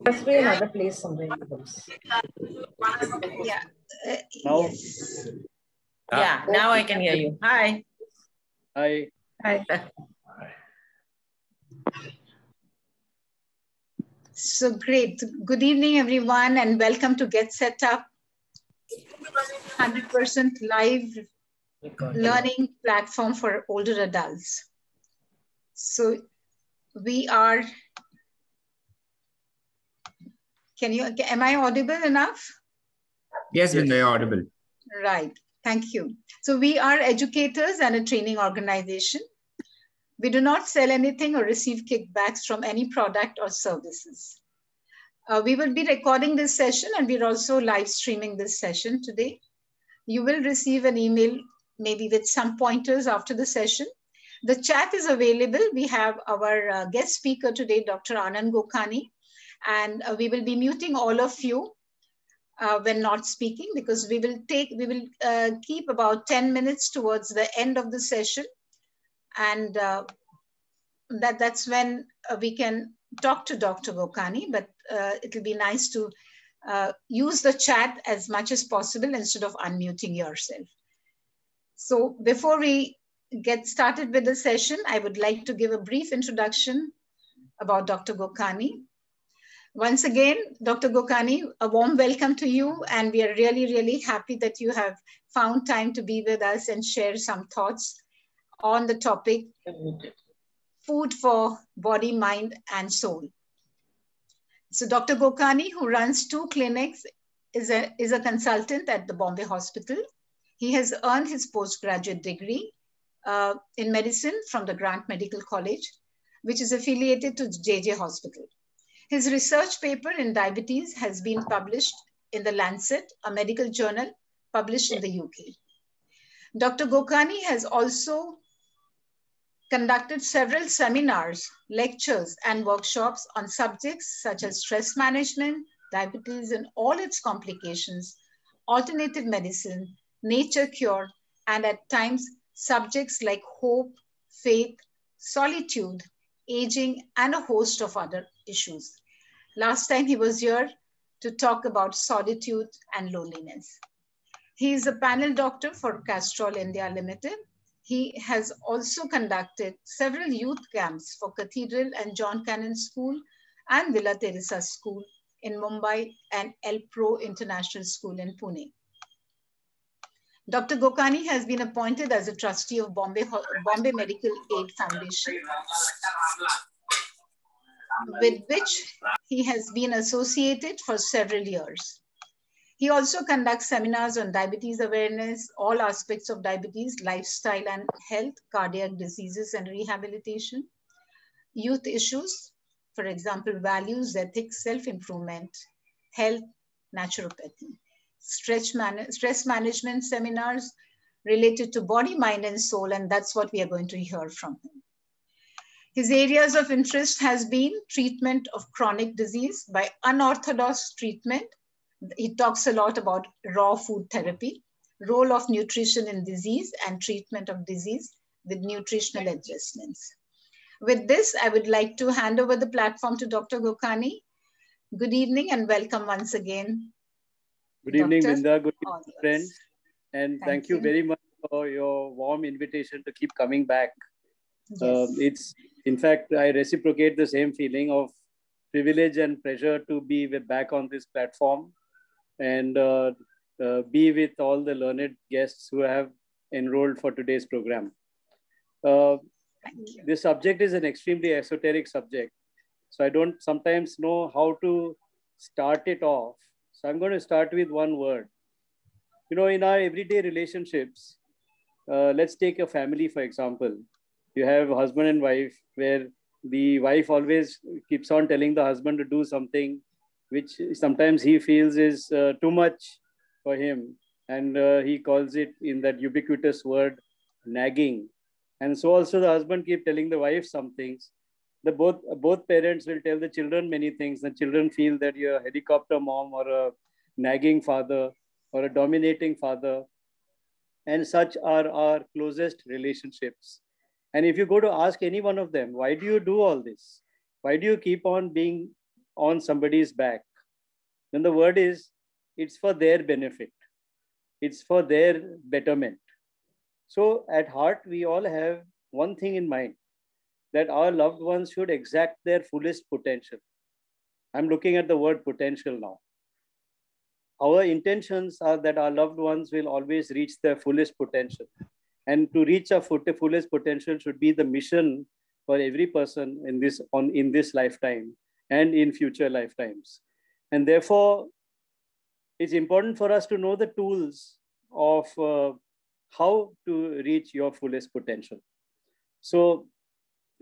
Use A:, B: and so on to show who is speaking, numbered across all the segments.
A: Must be another place somewhere in the house.
B: Yeah.
C: Now?
B: Yes.
A: Yeah, now I can hear you. Hi.
C: Hi.
A: Hi.
B: So great. Good evening, everyone, and welcome to Get Set Up, 100% live learning platform for older adults. So we are, am I audible enough?
D: Yes, Binda, you're audible.
B: Right, thank you. So we are educators and a training organization. We do not sell anything or receive kickbacks from any product or services. We will be recording this session and we're also live streaming this session today. You will receive an email maybe with some pointers after the session. The chat is available. We have our guest speaker today, Dr. Anand Gokhani, and we will be muting all of you when not speaking, because we will keep about 10 minutes towards the end of the session. And that's when we can talk to Dr. Gokhani, but it'll be nice to use the chat as much as possible instead of unmuting yourself. So before we get started with the session, I would like to give a brief introduction about Dr. Gokhani. Once again, Dr. Gokhani, a warm welcome to you, and we are really, really happy that you have found time to be with us and share some thoughts on the topic, food for body, mind, and soul. So Dr. Gokhani, who runs 2 clinics, is a consultant at the Bombay Hospital. He has earned his postgraduate degree in medicine from the Grant Medical College, which is affiliated to JJ Hospital. His research paper in diabetes has been published in the Lancet, a medical journal published in the UK. Dr. Gokhani has also conducted several seminars, lectures, and workshops on subjects such as stress management, diabetes and all its complications, alternative medicine, nature cure, and at times subjects like hope, faith, solitude, aging, and a host of other issues. Last time he was here to talk about solitude and loneliness. He is a panel doctor for Castrol India Limited. He has also conducted several youth camps for Cathedral and John Cannon School and Villa Teresa School in Mumbai and El Pro International School in Pune. Dr. Gokhani has been appointed as a trustee of Bombay Medical Aid Foundation, with which he has been associated for several years. He also conducts seminars on diabetes awareness, all aspects of diabetes, lifestyle and health, cardiac diseases and rehabilitation, youth issues, for example, values, ethics, self-improvement, health, naturopathy, stress management seminars related to body, mind, and soul, and that's what we are going to hear from him. His areas of interest has been treatment of chronic disease by unorthodox treatment. He talks a lot about raw food therapy, role of nutrition in disease and treatment of disease with nutritional adjustments. With this, I would like to hand over the platform to Dr. Gokhani. Good evening and welcome once again.
C: Good evening, Binda. Good evening, friends. And thank you very much for your warm invitation to keep coming back.
B: Yes.
C: In fact, I reciprocate the same feeling of privilege and pleasure to be back on this platform and be with all the learned guests who have enrolled for today's program. This subject is an extremely esoteric subject, so I don't sometimes know how to start it off. So I'm going to start with one word. You know, in our everyday relationships, let's take a family, for example. You have husband and wife, where the wife always keeps on telling the husband to do something which sometimes he feels is too much for him. And he calls it, in that ubiquitous word, nagging. And so also the husband keeps telling the wife some things. Both parents will tell the children many things. The children feel that you're a helicopter mom or a nagging father or a dominating father. And such are our closest relationships. And if you go to ask any one of them, why do you do all this? Why do you keep on being on somebody's back? Then the word is, it's for their benefit. It's for their betterment. So at heart, we all have one thing in mind, that our loved ones should exact their fullest potential. I'm looking at the word potential now. Our intentions are that our loved ones will always reach their fullest potential. And to reach our fullest potential should be the mission for every person in this lifetime and in future lifetimes. And therefore, it's important for us to know the tools of how to reach your fullest potential. So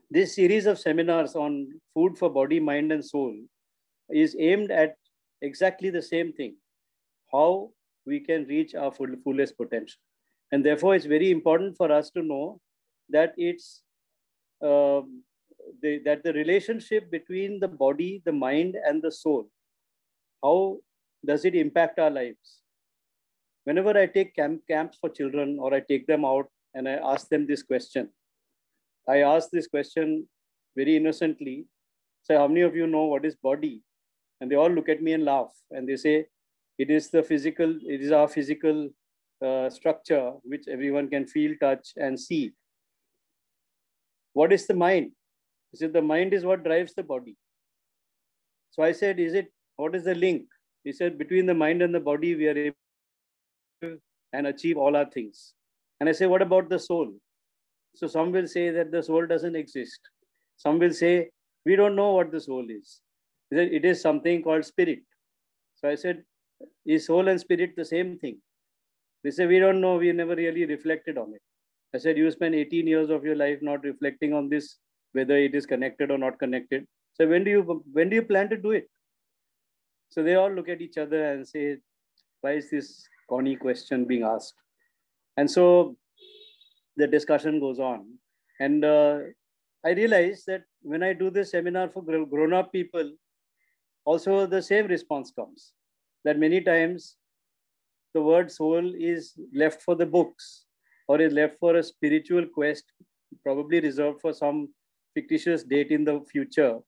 C: this series of seminars on food for body, mind, and soul is aimed at exactly the same thing, how we can reach our fullest potential. And therefore, it's very important for us to know that that the relationship between the body, the mind, and the soul, how does it impact our lives? Whenever I take camps for children, or I take them out and I ask them this question, I ask this question very innocently. So how many of you know what is body? And they all look at me and laugh. And they say, it is our physical structure, which everyone can feel, touch, and see. What is the mind? He said, the mind is what drives the body. So I said, what is the link? He said, between the mind and the body, we are able to and achieve all our things. And I say, what about the soul? So some will say that the soul doesn't exist. Some will say, we don't know what the soul is. It is something called spirit. So I said, is soul and spirit the same thing? They say, we don't know. We never really reflected on it. I said, you spend 18 years of your life not reflecting on this, whether it is connected or not connected. So when do you plan to do it? So they all look at each other and say, why is this corny question being asked? And so the discussion goes on. And I realized that when I do this seminar for grown-up people, also the same response comes, that many times the word soul is left for the books, or is left for a spiritual quest, probably reserved for some fictitious date in the future,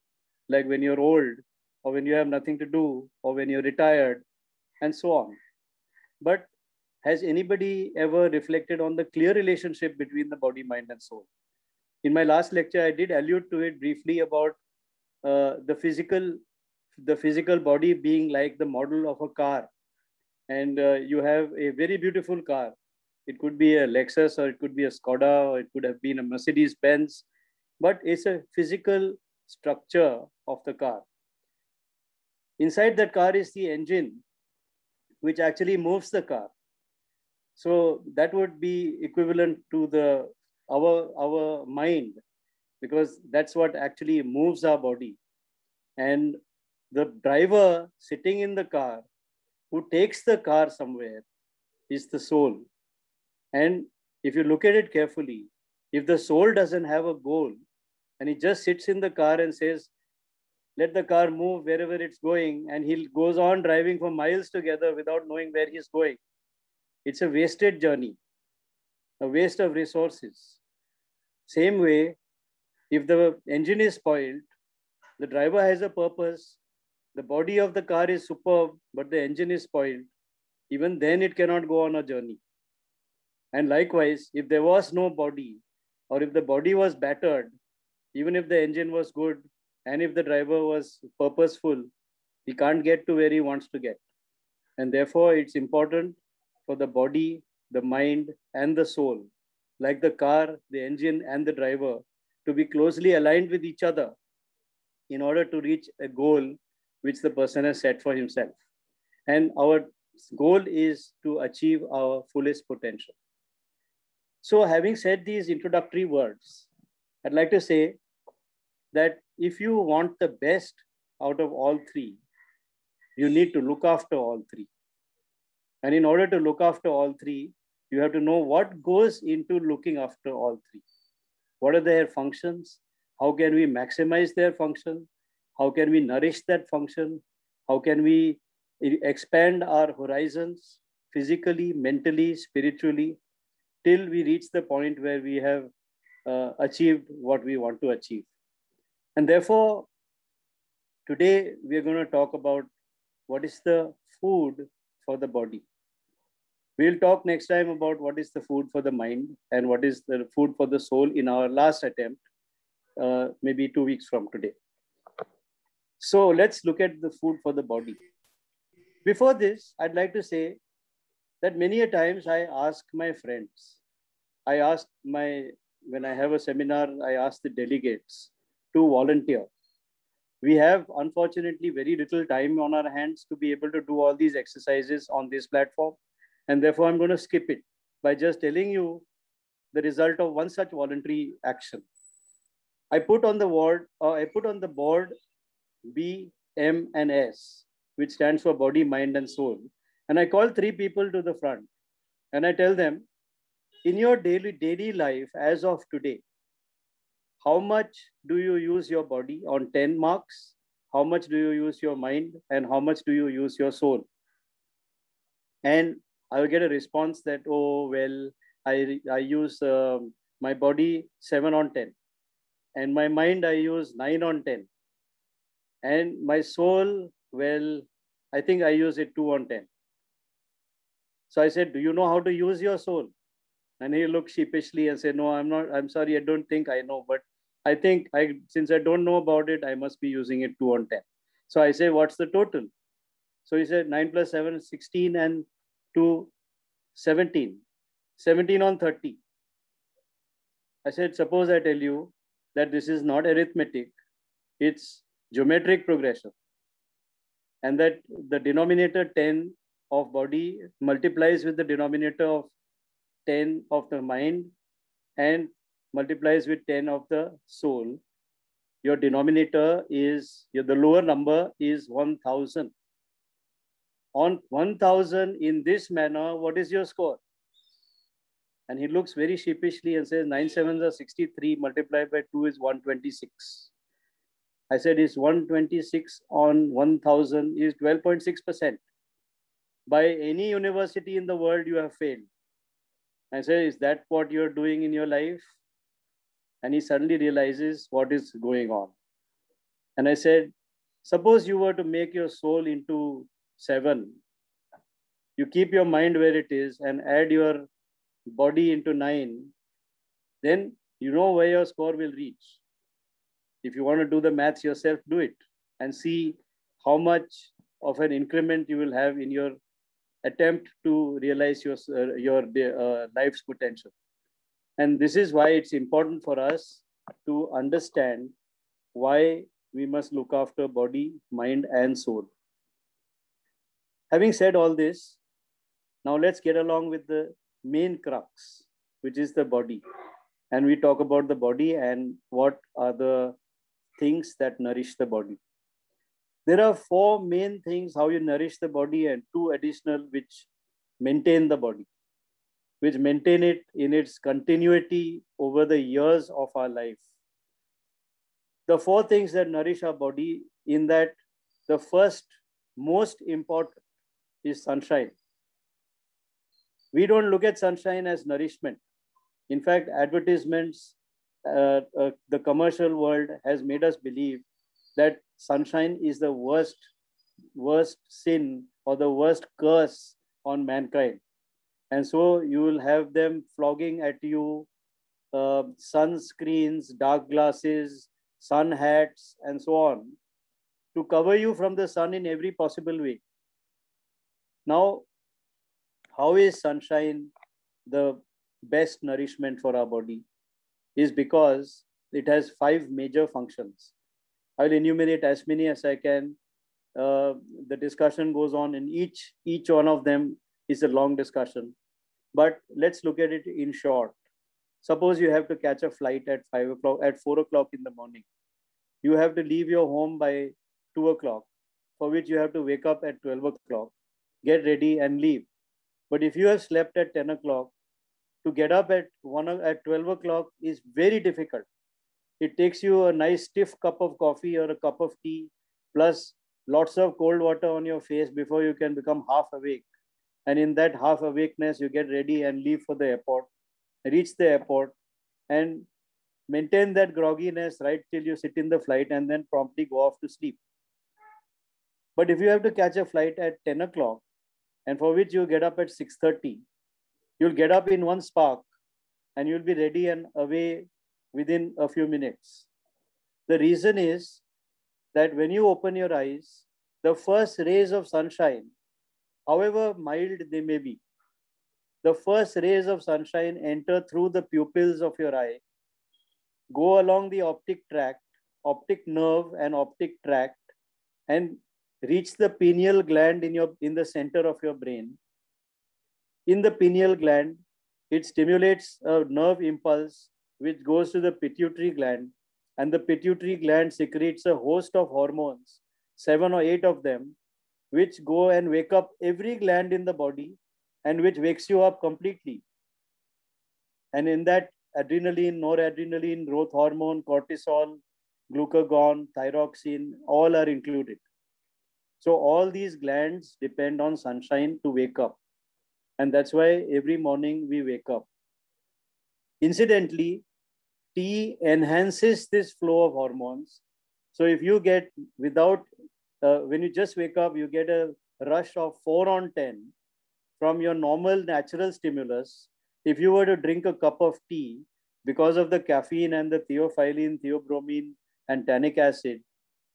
C: like when you're old, or when you have nothing to do, or when you're retired, and so on. But has anybody ever reflected on the clear relationship between the body, mind, and soul? In my last lecture, I did allude to it briefly about the physical body being like the model of a car. And you have a very beautiful car. It could be a Lexus, or it could be a Skoda, or it could have been a Mercedes-Benz, but it's a physical structure of the car. Inside that car is the engine, which actually moves the car. So that would be equivalent to our mind, because that's what actually moves our body. And the driver sitting in the car, who takes the car somewhere, is the soul. And if you look at it carefully, if the soul doesn't have a goal, and he just sits in the car and says, let the car move wherever it's going, and he goes on driving for miles together without knowing where he's going, it's a wasted journey, a waste of resources. Same way, if the engine is spoiled, the driver has a purpose, the body of the car is superb, but the engine is spoiled, even then it cannot go on a journey. And likewise, if there was no body, or if the body was battered, even if the engine was good, and if the driver was purposeful, he can't get to where he wants to get. And therefore, it's important for the body, the mind, and the soul, like the car, the engine, and the driver, to be closely aligned with each other in order to reach a goal which the person has set for himself. And our goal is to achieve our fullest potential. So having said these introductory words, I'd like to say that if you want the best out of all three, you need to look after all three. And in order to look after all three, you have to know what goes into looking after all three. What are their functions? How can we maximize their function? How can we nourish that function? How can we expand our horizons physically, mentally, spiritually, till we reach the point where we have achieved what we want to achieve? And therefore, Today, we are going to talk about what is the food for the body. We'll talk next time about what is the food for the mind and what is the food for the soul in our last attempt, maybe 2 weeks from today. So let's look at the food for the body. Before this, I'd like to say that many a times I ask my friends, when I have a seminar, I ask the delegates to volunteer. We have, unfortunately, very little time on our hands to be able to do all these exercises on this platform. And therefore, I'm going to skip it by just telling you the result of one such voluntary action. I put on the board B, M, and S, which stands for body, mind, and soul. And I call 3 people to the front. And I tell them, in your daily life, as of today, how much do you use your body on 10 marks? How much do you use your mind? And how much do you use your soul? And I will get a response that, oh, well, I use my body 7 on 10. And my mind, I use 9 on 10. And my soul, well, I think I use it 2 on 10. So I said, do you know how to use your soul? And he looked sheepishly and said, no, I'm sorry, I don't think I know. But I think since I don't know about it, I must be using it 2 on 10. So I say, what's the total? So he said 9 plus 7 is 16 and 2, 17. 17 on 30. I said, suppose I tell you that this is not arithmetic, it's geometric progression. And that the denominator 10 of body multiplies with the denominator of 10 of the mind and multiplies with 10 of the soul. Your denominator is, the lower number is 1000. On 1000 in this manner, what is your score? And he looks very sheepishly and says, 9 sevens are 63, multiplied by 2 is 126. I said, is 126 on 1000 is 12.6%. By any university in the world, you have failed. I said, is that what you're doing in your life? And he suddenly realizes what is going on. And I said, suppose you were to make your soul into 7. You keep your mind where it is and add your body into 9. Then you know where your score will reach. If you want to do the maths yourself, do it and see how much of an increment you will have in your attempt to realize your life's potential. And this is why it's important for us to understand why we must look after body, mind, and soul. Having said all this, now let's get along with the main crux, which is the body. And we talk about the body and what are the things that nourish the body. There are 4 main things how you nourish the body and 2 additional which maintain the body, which maintain it in its continuity over the years of our life. The 4 things that nourish our body, in that the first most important is sunshine. We don't look at sunshine as nourishment. In fact, advertisements, the commercial world has made us believe that sunshine is the worst sin or the worst curse on mankind. And so you will have them flogging at you sunscreens, dark glasses, sun hats, and so on, to cover you from the sun in every possible way. Now, how is sunshine the best nourishment for our body? Is because it has 5 major functions. I'll enumerate as many as I can. The discussion goes on in each one of them is a long discussion, but let's look at it in short. Suppose you have to catch a flight at 5 o'clock, at 4 o'clock in the morning. You have to leave your home by 2 o'clock, for which you have to wake up at 12 o'clock, get ready and leave. But if you have slept at 10 o'clock, to get up at 12 o'clock is very difficult. It takes you a nice stiff cup of coffee or a cup of tea, plus lots of cold water on your face before you can become half awake. And in that half awakeness, you get ready and leave for the airport, reach the airport, and maintain that grogginess right till you sit in the flight and then promptly go off to sleep. But if you have to catch a flight at 10 o'clock and for which you get up at 6:30, you'll get up in one spark and you'll be ready and away within a few minutes. The reason is that when you open your eyes, the first rays of sunshine, however mild they may be, the first rays of sunshine enter through the pupils of your eye, go along the optic tract, optic nerve and optic tract, and reach the pineal gland in the center of your brain. In the pineal gland, it stimulates a nerve impulse which goes to the pituitary gland, and the pituitary gland secretes a host of hormones, 7 or 8 of them, which go and wake up every gland in the body and which wakes you up completely. And in that, adrenaline, noradrenaline, growth hormone, cortisol, glucagon, thyroxine, all are included. So all these glands depend on sunshine to wake up. And that's why every morning we wake up. Incidentally, tea enhances this flow of hormones. So if you get when you just wake up, you get a rush of 4 on 10 from your normal natural stimulus. If you were to drink a cup of tea, because of the caffeine and the theophylline, theobromine, and tannic acid,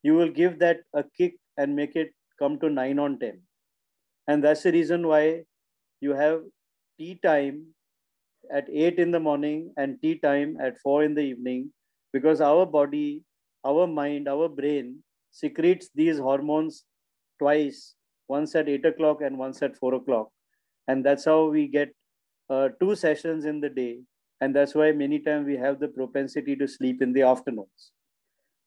C: you will give that a kick and make it come to 9 on 10. And that's the reason why you have tea time at 8 in the morning and tea time at 4 in the evening, because our body, our mind, our brain secretes these hormones twice, once at 8 o'clock and once at 4 o'clock. And that's how we get 2 sessions in the day. And that's why many times we have the propensity to sleep in the afternoons,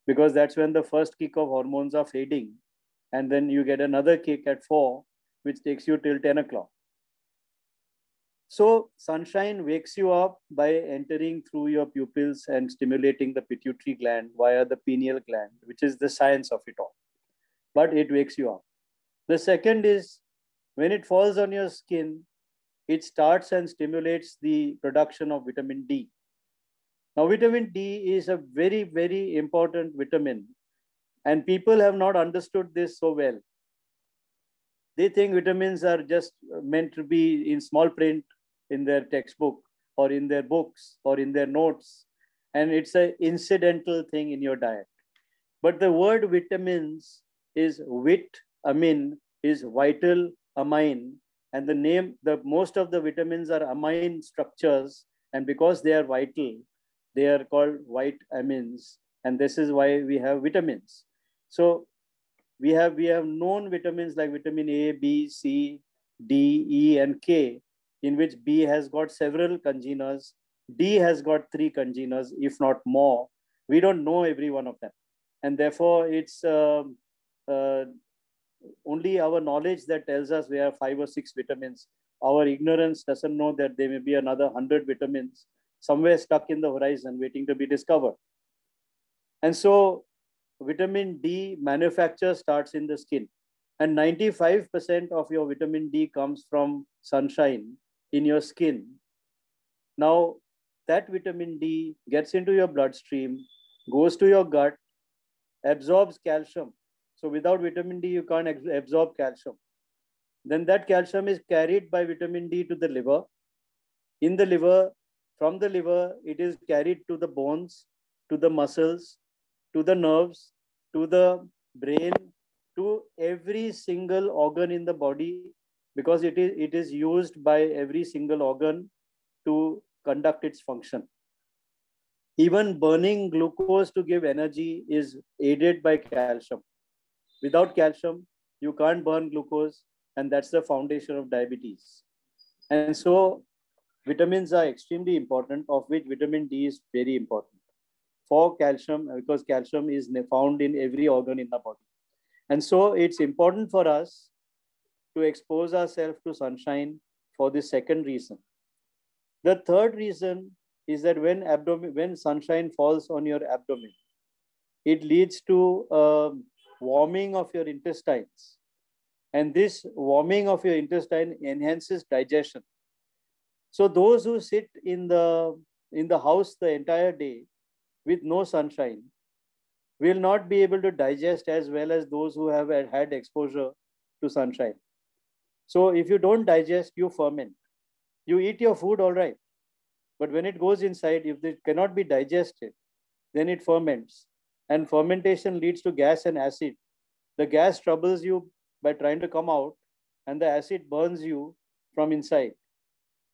C: because that's when the first kick of hormones are fading. And then you get another kick at 4, which takes you till 10 o'clock. So sunshine wakes you up by entering through your pupils and stimulating the pituitary gland via the pineal gland, which is the science of it all. But it wakes you up. The second is when it falls on your skin, it starts and stimulates the production of vitamin D. Now, vitamin D is a very, very important vitamin, and people have not understood this so well. They think vitamins are just meant to be in small print in their textbook or in their books or in their notes, and it's an incidental thing in your diet. But the word vitamins is vit-amine, is vital amine, and most of the vitamins are amine structures, and because they are vital, they are called vitamins, and this is why we have vitamins. So we have known vitamins like vitamin A, B, C, D, E, and K, in which B has got several congeners, D has got 3 congeners, if not more. We don't know every one of them, and therefore it's only our knowledge that tells us there are 5 or 6 vitamins. Our ignorance doesn't know that there may be another 100 vitamins somewhere stuck in the horizon waiting to be discovered. And so vitamin D manufacture starts in the skin, and 95% of your vitamin D comes from sunshine in your skin. Now that vitamin D gets into your bloodstream, goes to your gut, absorbs calcium. So without vitamin D, you can't absorb calcium. Then that calcium is carried by vitamin D to the liver. In the liver, from the liver, it is carried to the bones, to the muscles, to the nerves, to the brain, to every single organ in the body, because it is used by every single organ to conduct its function. Even burning glucose to give energy is aided by calcium. Without calcium, you can't burn glucose, and that's the foundation of diabetes. And so vitamins are extremely important, of which vitamin D is very important for calcium, because calcium is found in every organ in the body. And so it's important for us to expose ourselves to sunshine for the second reason. The third reason is that when sunshine falls on your abdomen, it leads to warming of your intestines. And this warming of your intestine enhances digestion. So those who sit in the house the entire day with no sunshine, will not be able to digest as well as those who have had exposure to sunshine. So if you don't digest, you ferment. You eat your food, all right. But when it goes inside, if it cannot be digested, then it ferments. And fermentation leads to gas and acid. The gas troubles you by trying to come out, and the acid burns you from inside.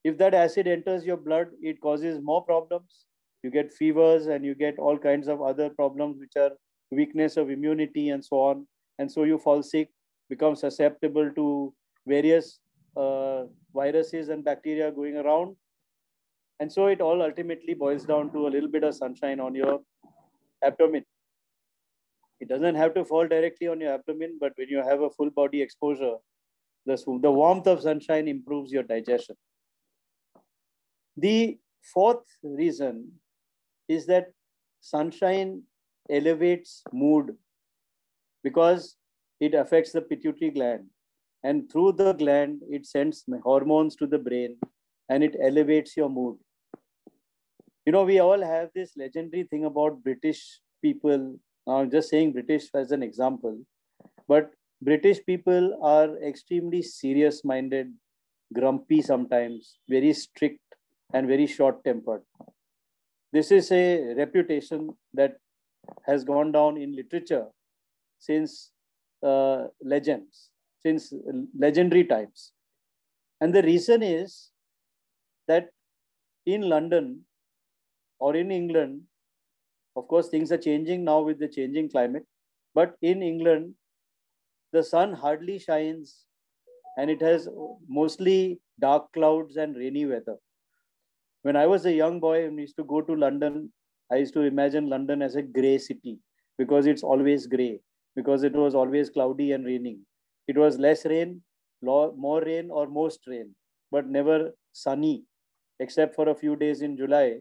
C: If that acid enters your blood, it causes more problems. You get fevers and you get all kinds of other problems, which are weakness of immunity and so on. And so you fall sick, become susceptible to various viruses and bacteria going around. And so it all ultimately boils down to a little bit of sunshine on your abdomen. It doesn't have to fall directly on your abdomen, but when you have a full body exposure, the warmth of sunshine improves your digestion. The fourth reason is that sunshine elevates mood because it affects the pituitary gland. And through the gland, it sends hormones to the brain and it elevates your mood. You know, we all have this legendary thing about British people. I'm just saying British as an example, but British people are extremely serious-minded, grumpy sometimes, very strict and very short-tempered. This is a reputation that has gone down in literature since legends, since legendary times. And the reason is that in London or in England, of course, things are changing now with the changing climate, but in England, the sun hardly shines and it has mostly dark clouds and rainy weather. When I was a young boy and used to go to London, I used to imagine London as a gray city because it's always gray, because it was always cloudy and raining. It was less rain, more rain or most rain, but never sunny, except for a few days in July.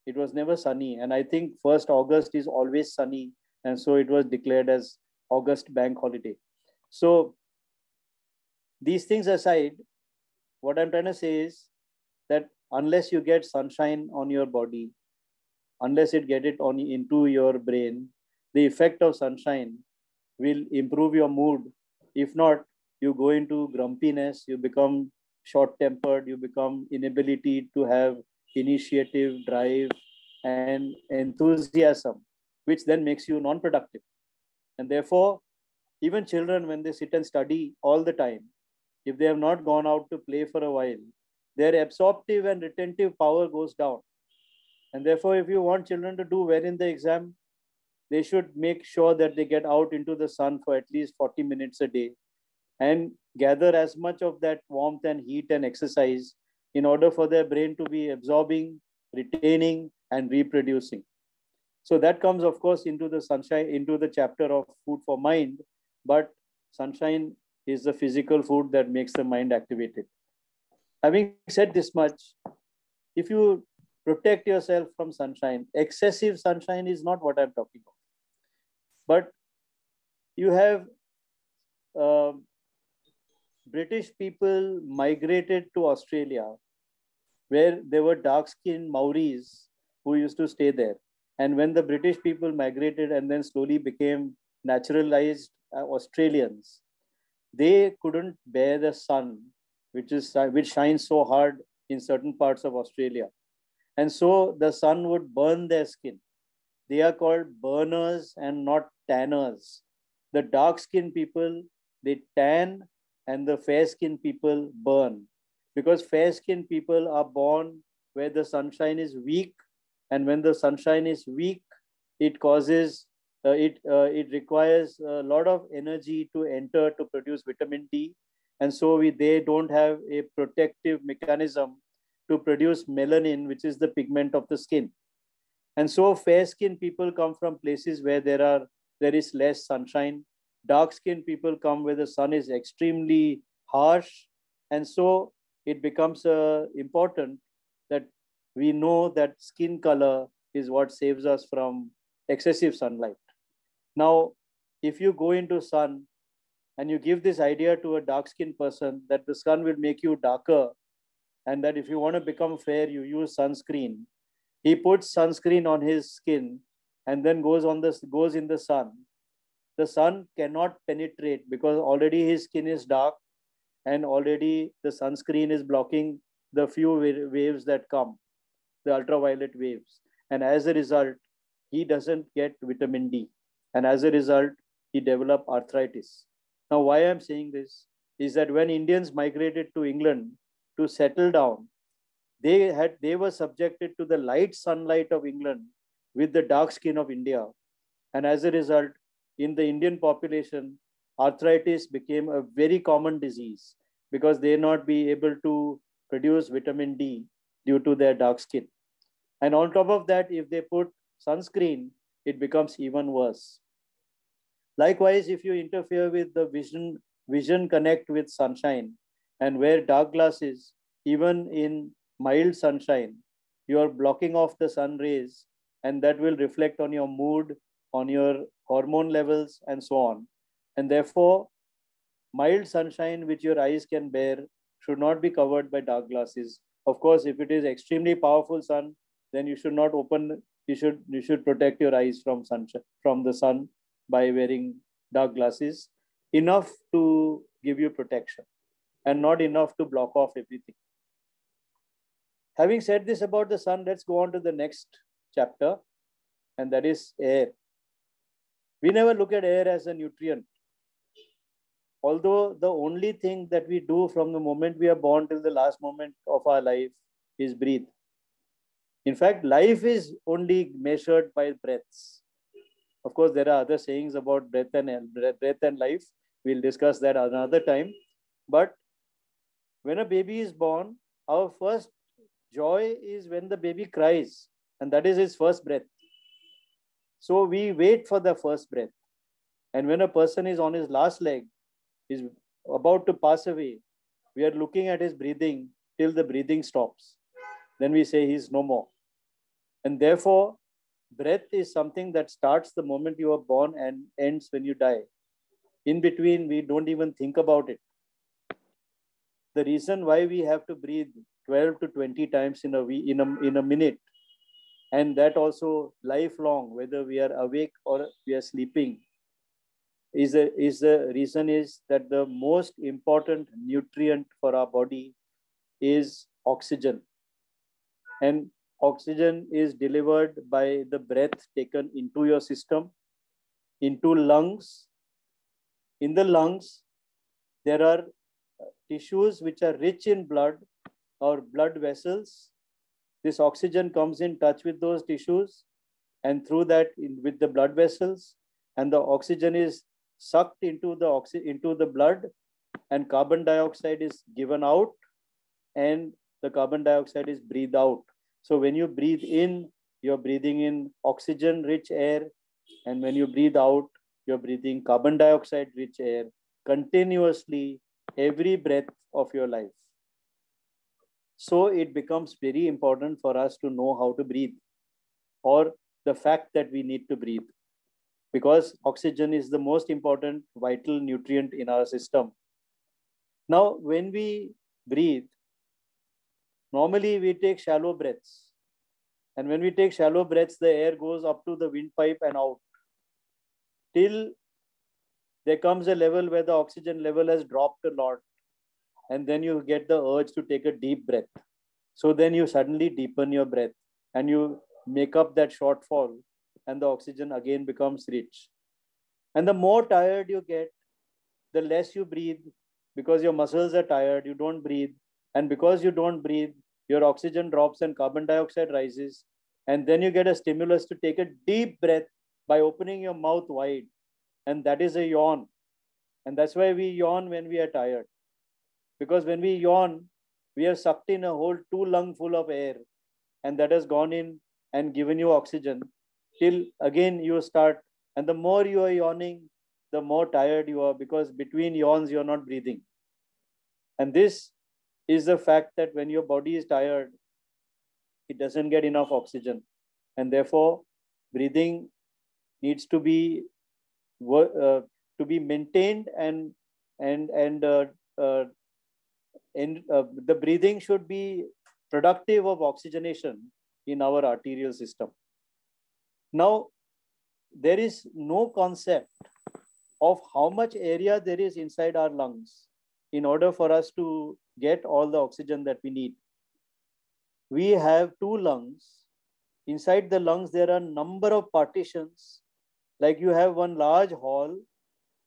C: It was never sunny. And I think 1st August is always sunny. And so it was declared as August bank holiday. So these things aside, what I'm trying to say is that unless you get sunshine on your body, unless it get it on into your brain, the effect of sunshine will improve your mood. If not, you go into grumpiness, you become short-tempered, you become inability to have initiative, drive, and enthusiasm, which then makes you non-productive. And therefore, even children, when they sit and study all the time, if they have not gone out to play for a while, their absorptive and retentive power goes down. And therefore, if you want children to do well in the exam, they should make sure that they get out into the sun for at least 40 minutes a day and gather as much of that warmth and heat and exercise in order for their brain to be absorbing, retaining, and reproducing. So that comes, of course, into the sunshine, into the chapter of food for mind, but sunshine is the physical food that makes the mind activated. Having said this much, if you protect yourself from sunshine, excessive sunshine is not what I'm talking about. But you have British people migrated to Australia, where there were dark-skinned Maoris who used to stay there. And when the British people migrated and then slowly became naturalized Australians, they couldn't bear the sun, which shines so hard in certain parts of Australia. And so the sun would burn their skin. They are called burners and not tanners. The dark-skinned people, they tan, and the fair-skinned people burn. Because fair-skinned people are born where the sunshine is weak, and when the sunshine is weak, it causes, it requires a lot of energy to enter to produce vitamin D. And so they don't have a protective mechanism to produce melanin, which is the pigment of the skin. And so fair-skinned people come from places where there is less sunshine. Dark-skinned people come where the sun is extremely harsh. And so it becomes important that we know that skin color is what saves us from excessive sunlight. Now, if you go into sun and you give this idea to a dark-skinned person that the sun will make you darker, and that if you want to become fair, you use sunscreen. He puts sunscreen on his skin, and then goes in the sun cannot penetrate because already his skin is dark and already the sunscreen is blocking the few waves that come, the ultraviolet waves. And as a result, he doesn't get vitamin D. And as a result, he develops arthritis. Now, why I'm saying this is that when Indians migrated to England to settle down, they were subjected to the light sunlight of England with the dark skin of India. And as a result, in the Indian population, arthritis became a very common disease because they not be able to produce vitamin D due to their dark skin. And on top of that, if they put sunscreen, it becomes even worse. Likewise, if you interfere with the vision connect with sunshine and wear dark glasses, even in mild sunshine, you are blocking off the sun rays, and that will reflect on your mood, on your hormone levels, and so on. And therefore, mild sunshine which your eyes can bear should not be covered by dark glasses. Of course, if it is extremely powerful sun, then you should not open, you should protect your eyes from sunshine, from the sun by wearing dark glasses, enough to give you protection and not enough to block off everything. Having said this about the sun, let's go on to the next chapter, and that is air. We never look at air as a nutrient. Although the only thing that we do from the moment we are born till the last moment of our life is breathe. In fact, life is only measured by breaths. Of course, there are other sayings about breath and life. We'll discuss that another time. But when a baby is born, our first joy is when the baby cries, and that is his first breath. So we wait for the first breath. And when a person is on his last leg, is about to pass away, we are looking at his breathing till the breathing stops. Then we say he's no more. And therefore, breath is something that starts the moment you are born and ends when you die. In between, we don't even think about it. The reason why we have to breathe 12 to 20 times in a minute, and that also lifelong, whether we are awake or we are sleeping, is the reason is that the most important nutrient for our body is oxygen. And oxygen is delivered by the breath taken into your system, into lungs. In the lungs, there are tissues which are rich in blood or blood vessels. This oxygen comes in touch with those tissues, and through that with the blood vessels, and the oxygen is sucked into the blood, and carbon dioxide is given out, and the carbon dioxide is breathed out. So when you breathe in, you're breathing in oxygen-rich air, and when you breathe out, you're breathing carbon dioxide-rich air continuously every breath of your life. So it becomes very important for us to know how to breathe, or the fact that we need to breathe, because oxygen is the most important vital nutrient in our system. Now, when we breathe, normally we take shallow breaths. And when we take shallow breaths, the air goes up to the windpipe and out, till there comes a level where the oxygen level has dropped a lot. And then you get the urge to take a deep breath. So then you suddenly deepen your breath and you make up that shortfall, and the oxygen again becomes rich. And the more tired you get, the less you breathe, because your muscles are tired, you don't breathe. And because you don't breathe, your oxygen drops and carbon dioxide rises. And then you get a stimulus to take a deep breath by opening your mouth wide. And that is a yawn. And that's why we yawn when we are tired. Because when we yawn, we have sucked in a whole 2 lungs full of air, and that has gone in and given you oxygen, till again you start. And the more you are yawning, the more tired you are, because between yawns, you're not breathing. And this is the fact that when your body is tired, it doesn't get enough oxygen. And therefore, breathing needs to be maintained, and the breathing should be productive of oxygenation in our arterial system. Now, there is no concept of how much area there is inside our lungs in order for us to get all the oxygen that we need. We have two lungs. Inside the lungs, there are a number of partitions. Like you have one large hall.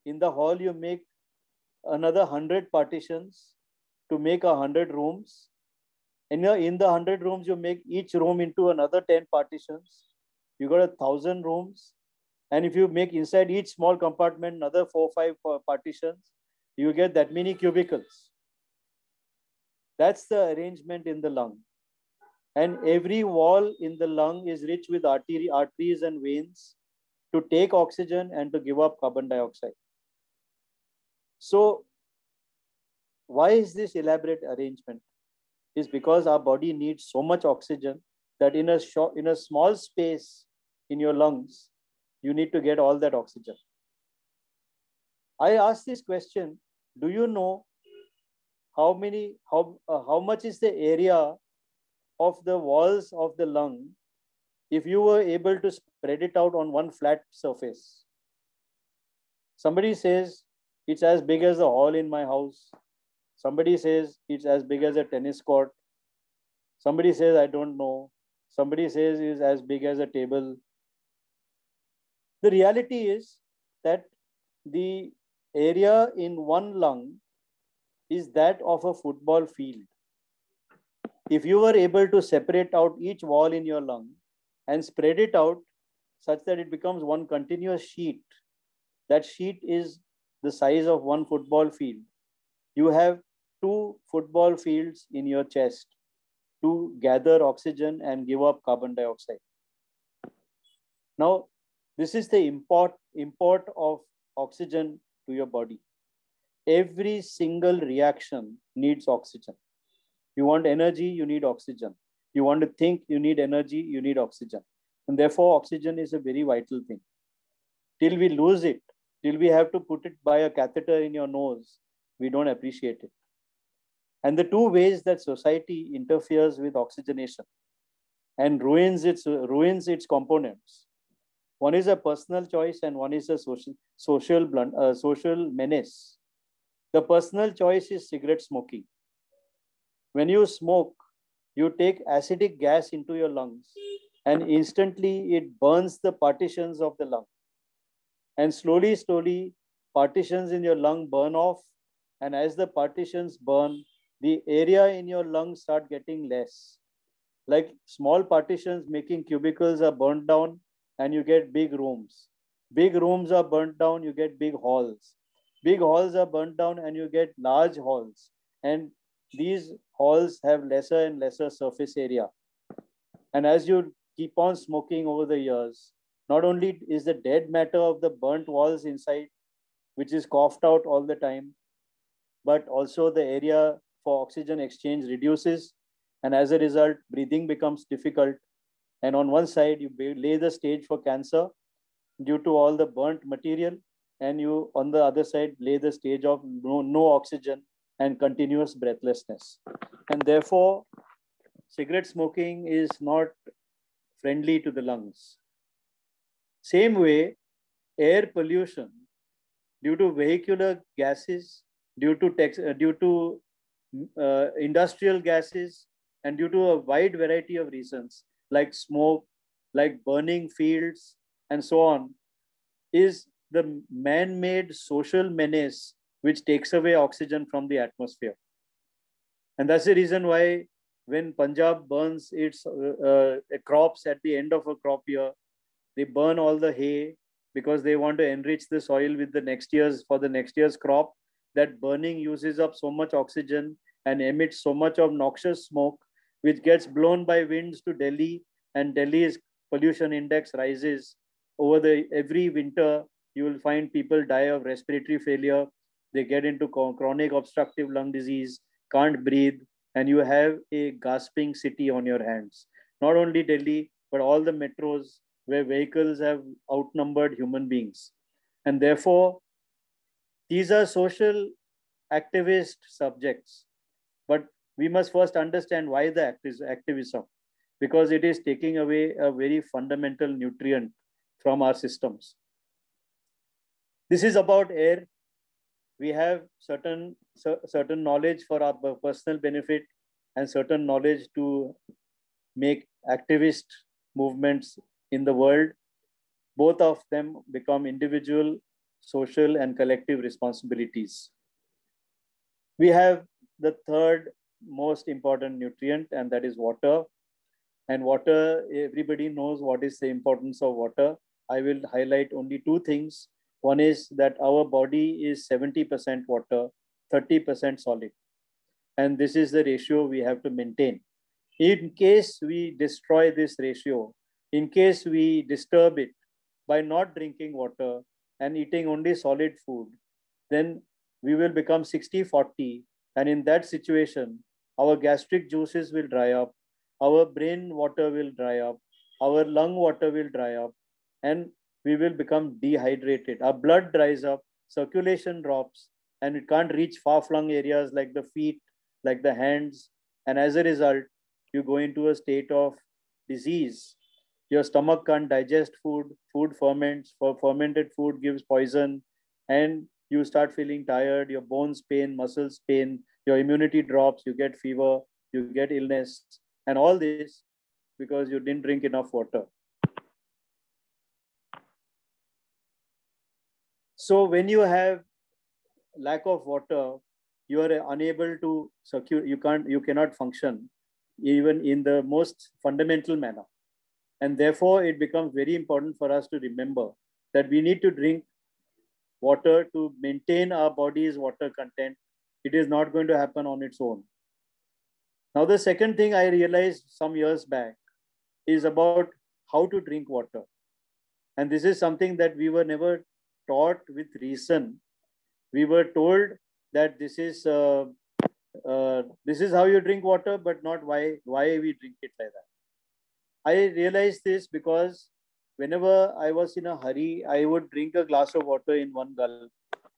C: In the hall, you make another 100 partitions to make 100 rooms. And in the 100 rooms, you make each room into another 10 partitions. You got 1,000 rooms. And if you make inside each small compartment another 4 or 5 partitions, you get that many cubicles. That's the arrangement in the lung. And every wall in the lung is rich with arteries and veins to take oxygen and to give up carbon dioxide. So why is this elaborate arrangement? Is because our body needs so much oxygen that in a small space in your lungs, you need to get all that oxygen. I asked this question, do you know how much is the area of the walls of the lung if you were able to spread it out on one flat surface? Somebody says it's as big as the hall in my house. Somebody says it's as big as a tennis court. Somebody says, I don't know. Somebody says it's as big as a table. The reality is that the area in one lung is that of a football field. If you were able to separate out each wall in your lung and spread it out such that it becomes one continuous sheet, that sheet is the size of one football field. You have 2 football fields in your chest to gather oxygen and give up carbon dioxide. Now, this is the import of oxygen to your body. Every single reaction needs oxygen. You want energy, you need oxygen. You want to think, you need energy, you need oxygen. And therefore, oxygen is a very vital thing. Till we lose it, till we have to put it by a catheter in your nose, we don't appreciate it. And the 2 ways that society interferes with oxygenation and ruins its components. One is a personal choice and one is a social menace. The personal choice is cigarette smoking. When you smoke, you take acidic gas into your lungs and instantly it burns the partitions of the lung. And slowly, partitions in your lung burn off. And as the partitions burn, the area in your lungs start getting less. Like small partitions making cubicles are burnt down and you get big rooms. Big rooms are burnt down, you get big halls. Big halls are burnt down and you get large halls. And these halls have lesser and lesser surface area. And as you keep on smoking over the years, not only is the dead matter of the burnt walls inside, which is coughed out all the time, but also the area for oxygen exchange reduces. And as a result, breathing becomes difficult. And on one side, you lay the stage for cancer due to all the burnt material. And you, on the other side, lay the stage of no oxygen and continuous breathlessness. And therefore, cigarette smoking is not friendly to the lungs. Same way, air pollution due to vehicular gases, due to industrial gases, and due to a wide variety of reasons like smoke, like burning fields, and so on, is the man-made social menace which takes away oxygen from the atmosphere. And that's the reason why when Punjab burns its crops at the end of a crop year, they burn all the hay because they want to enrich the soil with the next year's crop. That burning uses up so much oxygen and emits so much of noxious smoke, which gets blown by winds to Delhi, and Delhi's pollution index rises. Every winter, you will find people die of respiratory failure. They get into chronic obstructive lung disease, can't breathe, and you have a gasping city on your hands. Not only Delhi, but all the metros where vehicles have outnumbered human beings. And therefore, these are social activist subjects. But we must first understand why the activism, because it is taking away a very fundamental nutrient from our systems. This is about air. We have certain knowledge for our personal benefit and certain knowledge to make activist movements in the world. Both of them become individual, social, and collective responsibilities. We have the third most important nutrient, and that is water. And water, everybody knows what is the importance of water. I will highlight only two things. One is that our body is 70% water, 30% solid. And this is the ratio we have to maintain. In case we destroy this ratio, in case we disturb it by not drinking water and eating only solid food, then we will become 60-40. And in that situation, our gastric juices will dry up, our brain water will dry up, our lung water will dry up, and we will become dehydrated. Our blood dries up, circulation drops, and it can't reach far-flung areas like the feet, like the hands. And as a result, you go into a state of disease. Your stomach can't digest food, food ferments, fermented food gives poison, and you start feeling tired, your bones pain, muscles pain, your immunity drops, you get fever, you get illness, and all this because you didn't drink enough water. So when you have lack of water, you are unable to circulate, you cannot function even in the most fundamental manner. And therefore, it becomes very important for us to remember that we need to drink water to maintain our body's water content. It is not going to happen on its own. Now, the second thing I realized some years back is about how to drink water. And this is something that we were never taught with reason. We were told that this is how you drink water, but not why we drink it like that. I realized this because whenever I was in a hurry, I would drink a glass of water in one gulp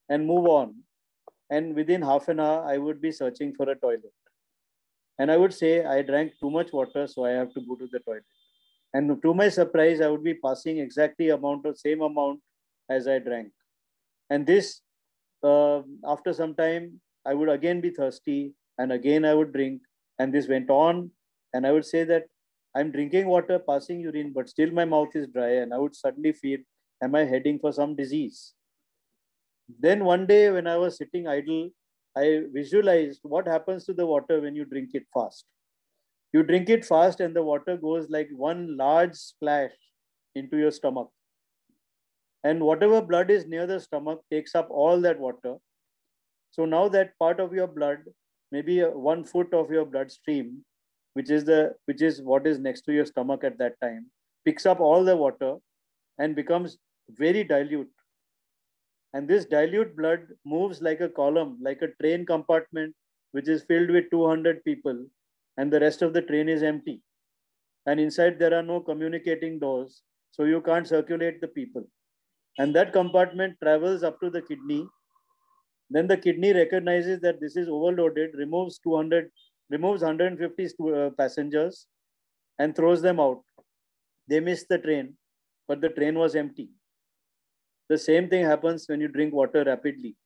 C: and move on. And within half an hour, I would be searching for a toilet. And I would say, I drank too much water, so I have to go to the toilet. And to my surprise, I would be passing exactly same amount as I drank. And this, after some time, I would again be thirsty and again I would drink. And this went on. And I would say that I'm drinking water, passing urine, but still my mouth is dry. And I would suddenly feel, am I heading for some disease? Then one day when I was sitting idle, I visualized what happens to the water when you drink it fast. You drink it fast and the water goes like one large splash into your stomach. And whatever blood is near the stomach takes up all that water. So now that part of your blood, maybe 1 foot of your bloodstream, which is what is next to your stomach at that time, picks up all the water and becomes very dilute. And this dilute blood moves like a column, like a train compartment, which is filled with 200 people, and the rest of the train is empty. And inside there are no communicating doors, so you can't circulate the people. And that compartment travels up to the kidney. Then the kidney recognizes that this is overloaded, removes 150 passengers and throws them out. They miss the train, but the train was empty. The same thing happens when you drink water rapidly.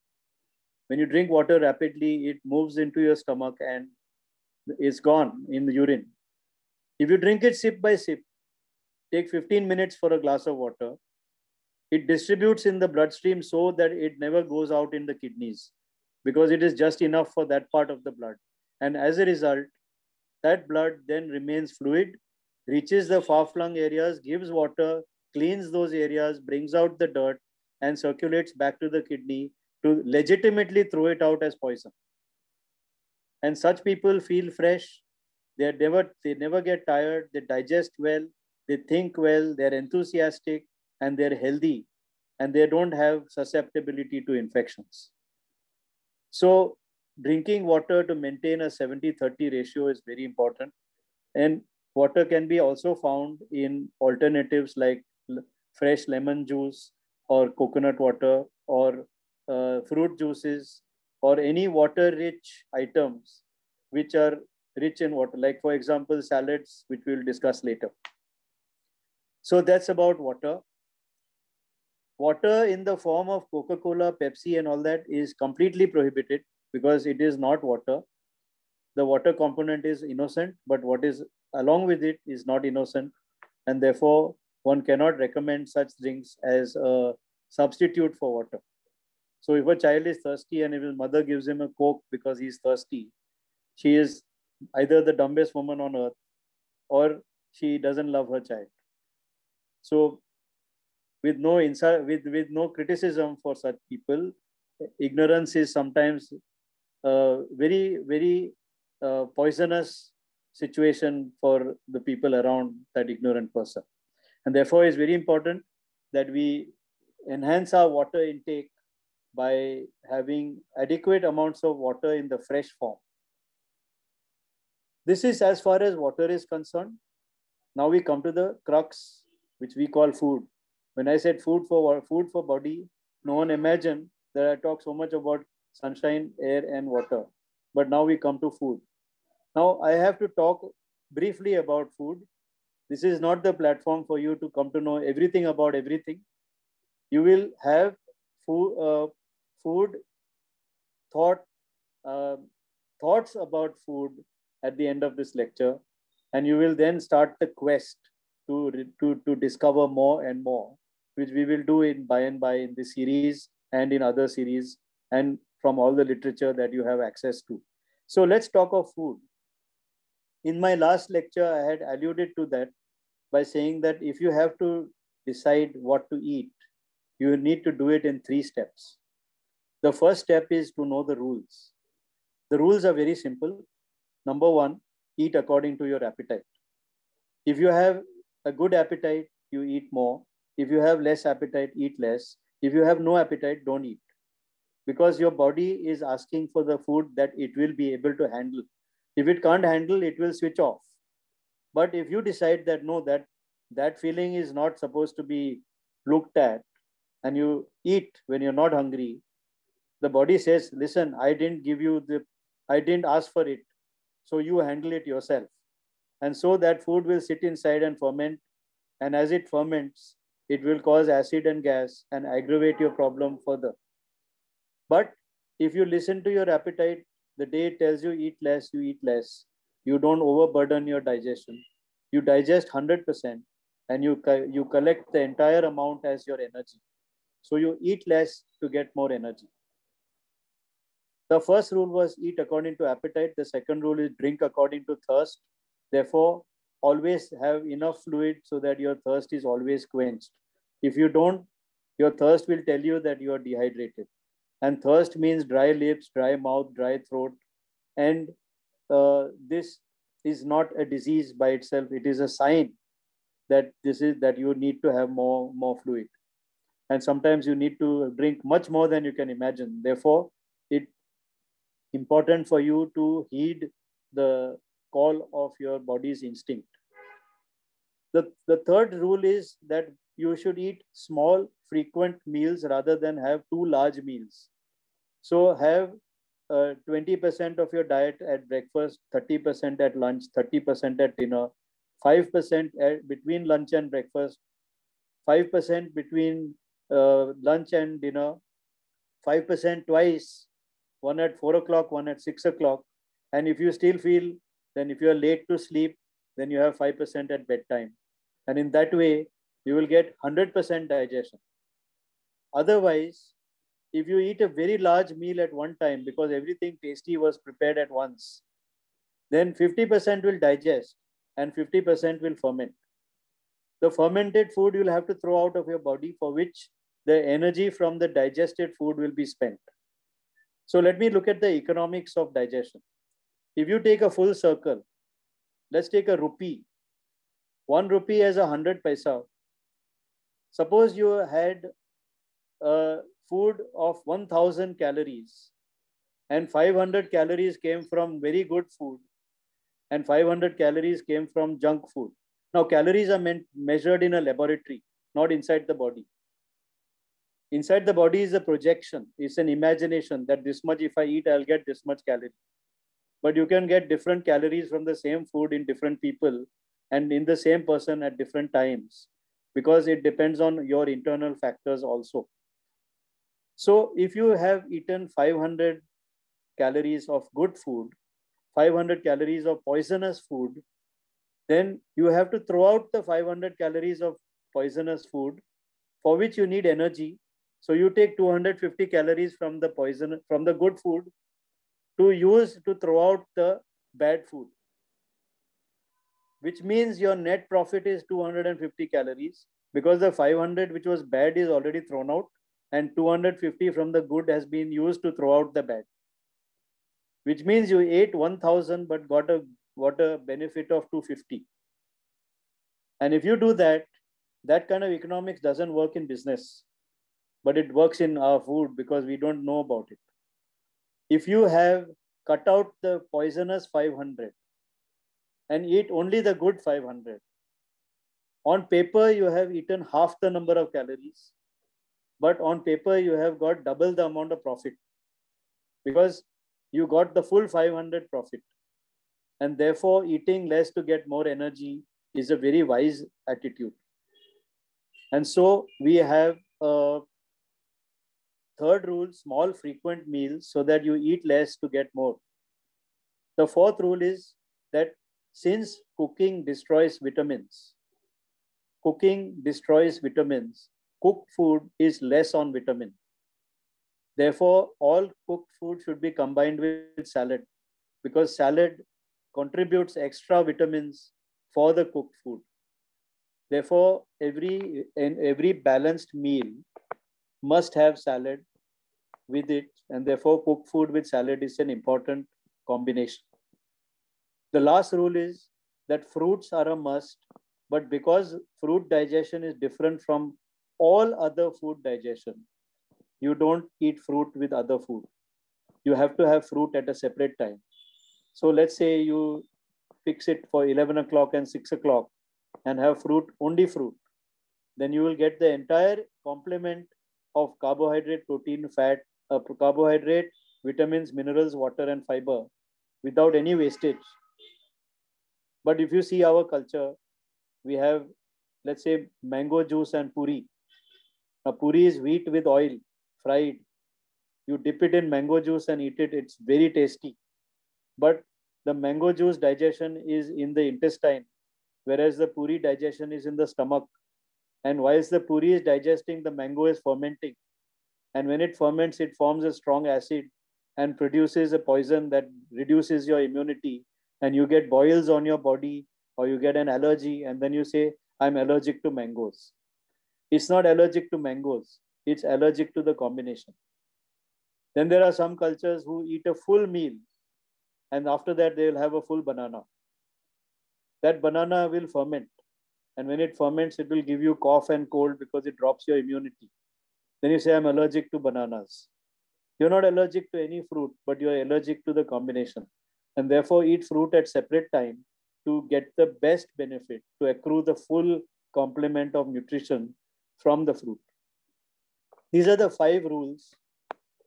C: When you drink water rapidly, it moves into your stomach and is gone in the urine. If you drink it sip by sip, take 15 minutes for a glass of water, it distributes in the bloodstream so that it never goes out in the kidneys because it is just enough for that part of the blood. And as a result, that blood then remains fluid, reaches the far-flung areas, gives water, cleans those areas, brings out the dirt, and circulates back to the kidney to legitimately throw it out as poison. And such people feel fresh. They never get tired. They digest well. They think well. They're enthusiastic and they're healthy. And they don't have susceptibility to infections. So drinking water to maintain a 70-30 ratio is very important. And water can be also found in alternatives like fresh lemon juice or coconut water or fruit juices or any water-rich items which are rich in water, like for example, salads, which we'll discuss later. So that's about water. water in the form of Coca-Cola, Pepsi and all that is completely prohibited because it is not water. The water component is innocent, but what is along with it is not innocent. And therefore, one cannot recommend such drinks as a substitute for water. So if a child is thirsty and if his mother gives him a Coke because he's thirsty, she is either the dumbest woman on earth or she doesn't love her child. So with no insight, with no criticism for such people, ignorance is sometimes a very poisonous situation for the people around that ignorant person. And therefore, it's very important that we enhance our water intake by having adequate amounts of water in the fresh form. This is as far as water is concerned. Now we come to the crux, which we call food. When I said food for body, no one imagined that I talk so much about sunshine, air, and water. But now we come to food. Now I have to talk briefly about food. This is not the platform for you to come to know everything about everything. You will have thoughts about food at the end of this lecture, and you will then start the quest to discover more and more, which we will do in by and by in this series and in other series and from all the literature that you have access to. So let's talk of food. In my last lecture, I had alluded to that by saying that if you have to decide what to eat, you need to do it in 3 steps. The first step is to know the rules. The rules are very simple. Number 1, eat according to your appetite. If you have a good appetite, you eat more. If you have less appetite, eat less. If you have no appetite, don't eat. Because your body is asking for the food that it will be able to handle. If it can't handle, it will switch off. But if you decide that no, that feeling is not supposed to be looked at, and you eat when you're not hungry, the body says, listen, I didn't ask for it. So you handle it yourself. And so that food will sit inside and ferment. And as it ferments, it will cause acid and gas and aggravate your problem further. But if you listen to your appetite, the day it tells you eat less, you eat less. You don't overburden your digestion. You digest 100% and you collect the entire amount as your energy. So you eat less to get more energy. The first rule was eat according to appetite. The second rule is drink according to thirst. Therefore, always have enough fluid so that your thirst is always quenched. If you don't, your thirst will tell you that you are dehydrated. And thirst means dry lips, dry mouth, dry throat. And this is not a disease by itself. It is a sign that that you need to have more fluid. And sometimes you need to drink much more than you can imagine. Therefore, it's important for you to heed the call of your body's instinct. The third rule is that you should eat small, frequent meals rather than have 2 large meals. So have 20% of your diet at breakfast, 30% at lunch, 30% at dinner, 5% between lunch and breakfast, 5% between lunch and dinner, 5% twice, one at 4 o'clock, one at 6 o'clock. And if you still feel, then if you are late to sleep, then you have 5% at bedtime. And in that way, you will get 100% digestion. Otherwise, if you eat a very large meal at one time because everything tasty was prepared at once, then 50% will digest and 50% will ferment. The fermented food you'll have to throw out of your body, for which the energy from the digested food will be spent. So let me look at the economics of digestion. If you take a full circle, let's take a rupee. 1 rupee has 100 paisa. Suppose you had a food of 1000 calories and 500 calories came from very good food and 500 calories came from junk food. Now, calories are measured in a laboratory, not inside the body. Inside the body is a projection. It's an imagination that this much, if I eat, I'll get this much calorie. But you can get different calories from the same food in different people and in the same person at different times. because it depends on your internal factors also. So if you have eaten 500 calories of good food, 500 calories of poisonous food, then you have to throw out the 500 calories of poisonous food for which you need energy. So you take 250 calories from the good food to throw out the bad food, which means your net profit is 250 calories because the 500 which was bad is already thrown out and 250 from the good has been used to throw out the bad, which means you ate 1000 but got a benefit of 250. And if you do that, that kind of economics doesn't work in business, but it works in our food because we don't know about it. If you have cut out the poisonous 500 and eat only the good 500, on paper you have eaten half the number of calories, but on paper you have got double the amount of profit because you got the full 500 profit. And therefore eating less to get more energy is a very wise attitude. And so we have a third rule, small frequent meals, so that you eat less to get more. The fourth rule is that since cooking destroys vitamins, cooked food is less on vitamin. Therefore, all cooked food should be combined with salad because salad contributes extra vitamins for the cooked food. Therefore, every balanced meal must have salad with it, and therefore cooked food with salad is an important combination. The last rule is that fruits are a must, but because fruit digestion is different from all other food digestion, you don't eat fruit with other food. You have to have fruit at a separate time. So let's say you fix it for 11 o'clock and 6 o'clock and have only fruit. Then you will get the entire complement of carbohydrate, protein, fat, carbohydrate, vitamins, minerals, water, and fiber without any wastage. But if you see our culture, we have, let's say, mango juice and puri. Now, puri is wheat with oil, fried. You dip it in mango juice and eat it. It's very tasty. But the mango juice digestion is in the intestine, whereas the puri digestion is in the stomach. And whilst the puri is digesting, the mango is fermenting. And when it ferments, it forms a strong acid and produces a poison that reduces your immunity. And you get boils on your body, or you get an allergy, and then you say, I'm allergic to mangoes. It's not allergic to mangoes. It's allergic to the combination. Then there are some cultures who eat a full meal, and after that, they will have a full banana. That banana will ferment. And when it ferments, it will give you cough and cold because it drops your immunity. Then you say, I'm allergic to bananas. You're not allergic to any fruit, but you're allergic to the combination. And therefore, eat fruit at separate time to get the best benefit, to accrue the full complement of nutrition from the fruit. These are the 5 rules.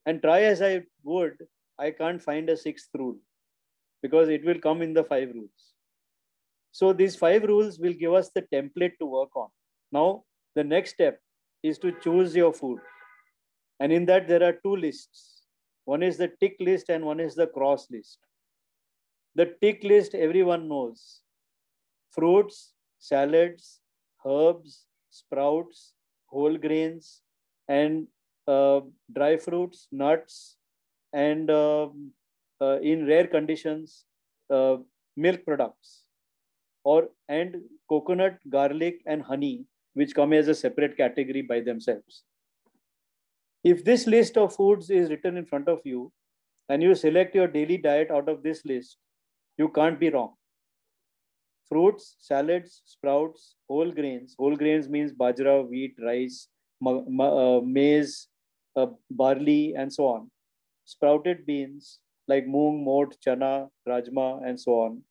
C: And try as I would, I can't find a 6th rule because it will come in the 5 rules. So these 5 rules will give us the template to work on. Now, the next step is to choose your food. And in that, there are 2 lists. One is the tick list and one is the cross list. The tick list, everyone knows. Fruits, salads, herbs, sprouts, whole grains, and dry fruits, nuts, and in rare conditions, milk products, and coconut, garlic, and honey, which come as a separate category by themselves. If this list of foods is written in front of you, and you select your daily diet out of this list, you can't be wrong. Fruits, salads, sprouts, whole grains. Whole grains means bajra, wheat, rice, maize, barley, and so on. Sprouted beans like moong, mot, chana, rajma, and so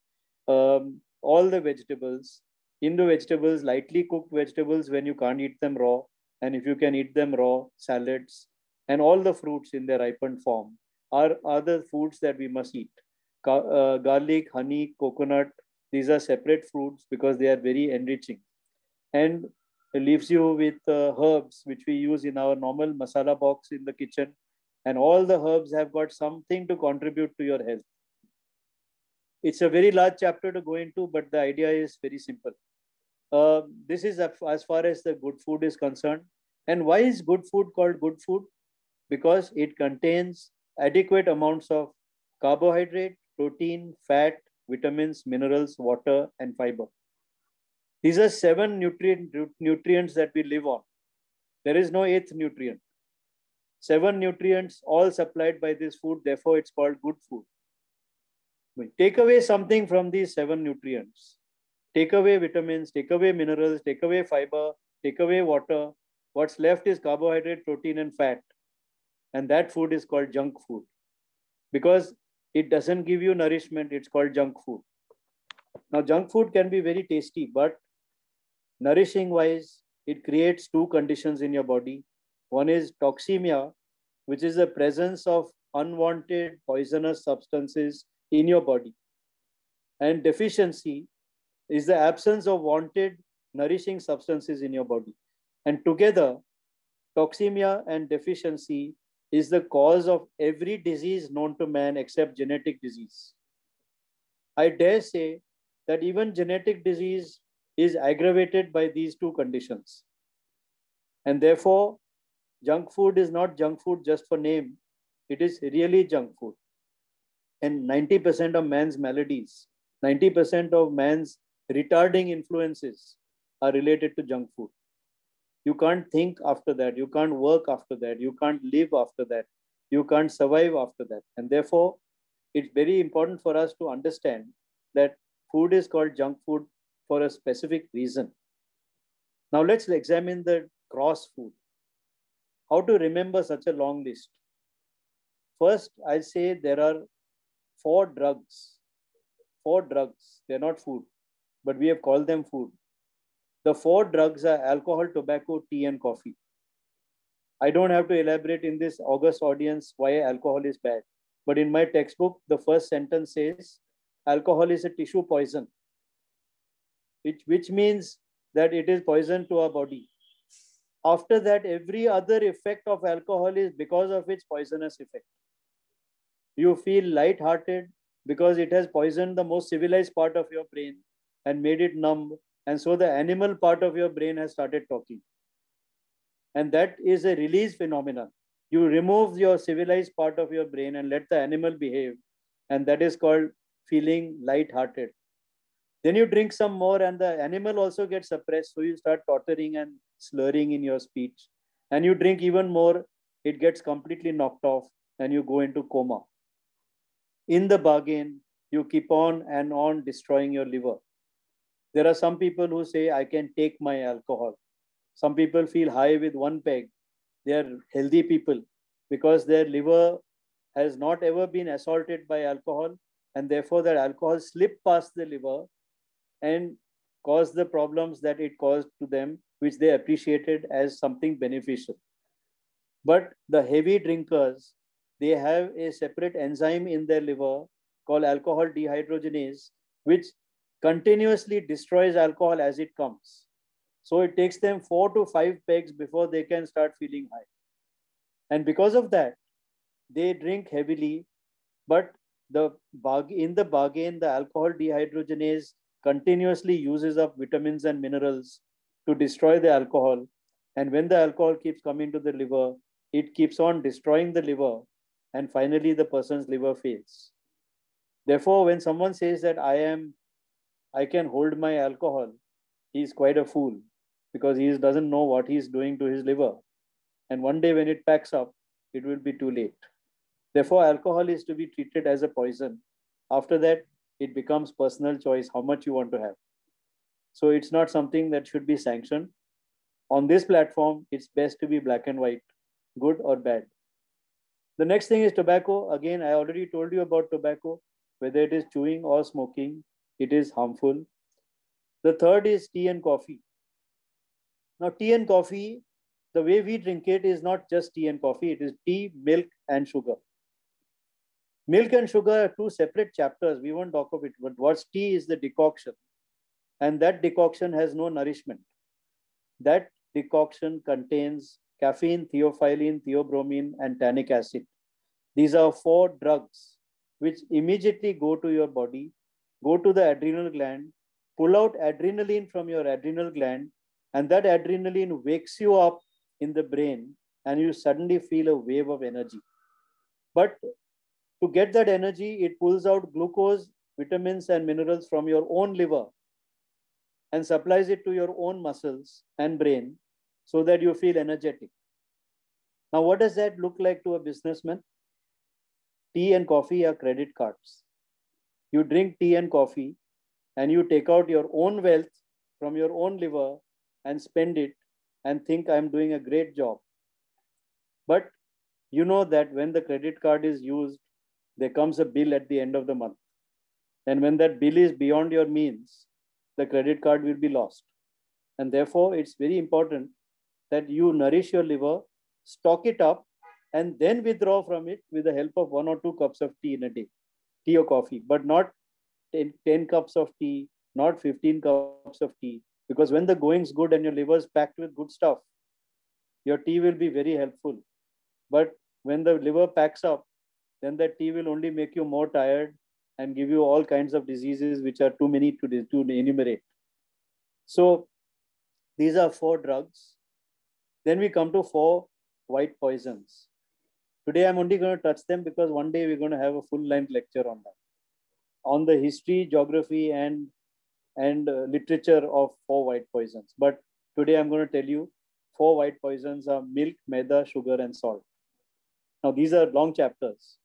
C: on. All the vegetables. In the vegetables, lightly cooked vegetables when you can't eat them raw. And if you can eat them raw, salads, and all the fruits in their ripened form are the foods that we must eat. Garlic, honey, coconut, these are separate fruits because they are very enriching. And leaves you with herbs, which we use in our normal masala box in the kitchen. And all the herbs have got something to contribute to your health. It's a very large chapter to go into, but the idea is very simple. This is as far as the good food is concerned. And why is good food called good food? Because it contains adequate amounts of carbohydrate, protein, fat, vitamins, minerals, water, and fiber. These are 7 nutrients that we live on. There is no 8th nutrient. 7 nutrients all supplied by this food, therefore it's called good food. We take away something from these 7 nutrients. Take away vitamins, take away minerals, take away fiber, take away water. What's left is carbohydrate, protein, and fat. And that food is called junk food. Because it doesn't give you nourishment, it's called junk food. Now, junk food can be very tasty, but nourishing wise, it creates 2 conditions in your body. One is toxemia, which is the presence of unwanted poisonous substances in your body. And deficiency is the absence of wanted nourishing substances in your body. And together, toxemia and deficiency is the cause of every disease known to man except genetic disease. I dare say that even genetic disease is aggravated by these 2 conditions. And therefore, junk food is not junk food just for name. It is really junk food. And 90% of man's maladies, 90% of man's retarding influences are related to junk food. You can't think after that. You can't work after that. You can't live after that. You can't survive after that. And therefore, it's very important for us to understand that food is called junk food for a specific reason. Now let's examine the gross food. How to remember such a long list? First, I'll say there are 4 drugs. 4 drugs. They're not food, but we have called them food. The 4 drugs are alcohol, tobacco, tea, and coffee. I don't have to elaborate in this august audience why alcohol is bad. But in my textbook, the first sentence says, alcohol is a tissue poison, which means that it is poison to our body. After that, every other effect of alcohol is because of its poisonous effect. You feel light-hearted because it has poisoned the most civilized part of your brain and made it numb. And so the animal part of your brain has started talking. And that is a release phenomenon. You remove your civilized part of your brain and let the animal behave. And that is called feeling light-hearted. Then you drink some more and the animal also gets suppressed. So you start tottering and slurring in your speech. And you drink even more, it gets completely knocked off and you go into coma. In the bargain, you keep on and on destroying your liver. There are some people who say, I can take my alcohol. Some people feel high with 1 peg. They are healthy people because their liver has not ever been assaulted by alcohol. And therefore, that alcohol slipped past the liver and caused the problems that it caused to them, which they appreciated as something beneficial. But the heavy drinkers, they have a separate enzyme in their liver called alcohol dehydrogenase, which continuously destroys alcohol as it comes. So it takes them 4 to 5 pegs before they can start feeling high. And because of that, they drink heavily, but in the bargain, the alcohol dehydrogenase continuously uses up vitamins and minerals to destroy the alcohol. And when the alcohol keeps coming to the liver, it keeps on destroying the liver. And finally, the person's liver fails. Therefore, when someone says that I can hold my alcohol, he's quite a fool because he doesn't know what he's doing to his liver. And one day when it packs up, it will be too late. Therefore, alcohol is to be treated as a poison. After that, it becomes personal choice how much you want to have. So it's not something that should be sanctioned. On this platform, it's best to be black and white, good or bad. The next thing is tobacco. Again, I already told you about tobacco. Whether it is chewing or smoking, it is harmful. The third is tea and coffee. Now, tea and coffee, the way we drink it is not just tea and coffee. It is tea, milk, and sugar. Milk and sugar are 2 separate chapters. We won't talk of it. But what's tea is the decoction. And that decoction has no nourishment. that decoction contains caffeine, theophylline, theobromine, and tannic acid. These are 4 drugs which immediately go to your body, go to the adrenal gland, pull out adrenaline from your adrenal gland, and that adrenaline wakes you up in the brain, and you suddenly feel a wave of energy. But to get that energy, it pulls out glucose, vitamins, and minerals from your own liver and supplies it to your own muscles and brain so that you feel energetic. Now, what does that look like to a businessman? Tea and coffee are credit cards. You drink tea and coffee and you take out your own wealth from your own liver and spend it and think I'm doing a great job. But you know that when the credit card is used, there comes a bill at the end of the month. And when that bill is beyond your means, the credit card will be lost. And therefore, it's very important that you nourish your liver, stock it up, and then withdraw from it with the help of 1 or 2 cups of tea in a day, tea or coffee, but not 10 cups of tea, not 15 cups of tea. Because when the going's good and your liver is packed with good stuff, your tea will be very helpful. But when the liver packs up, then that tea will only make you more tired and give you all kinds of diseases which are too many to enumerate. So these are 4 drugs. Then we come to 4 white poisons. Today I'm only going to touch them because one day we're going to have a full-length lecture on that, on the history, geography, and literature of 4 white poisons. But today I'm going to tell you 4 white poisons are milk, maida, sugar, and salt. Now these are long chapters.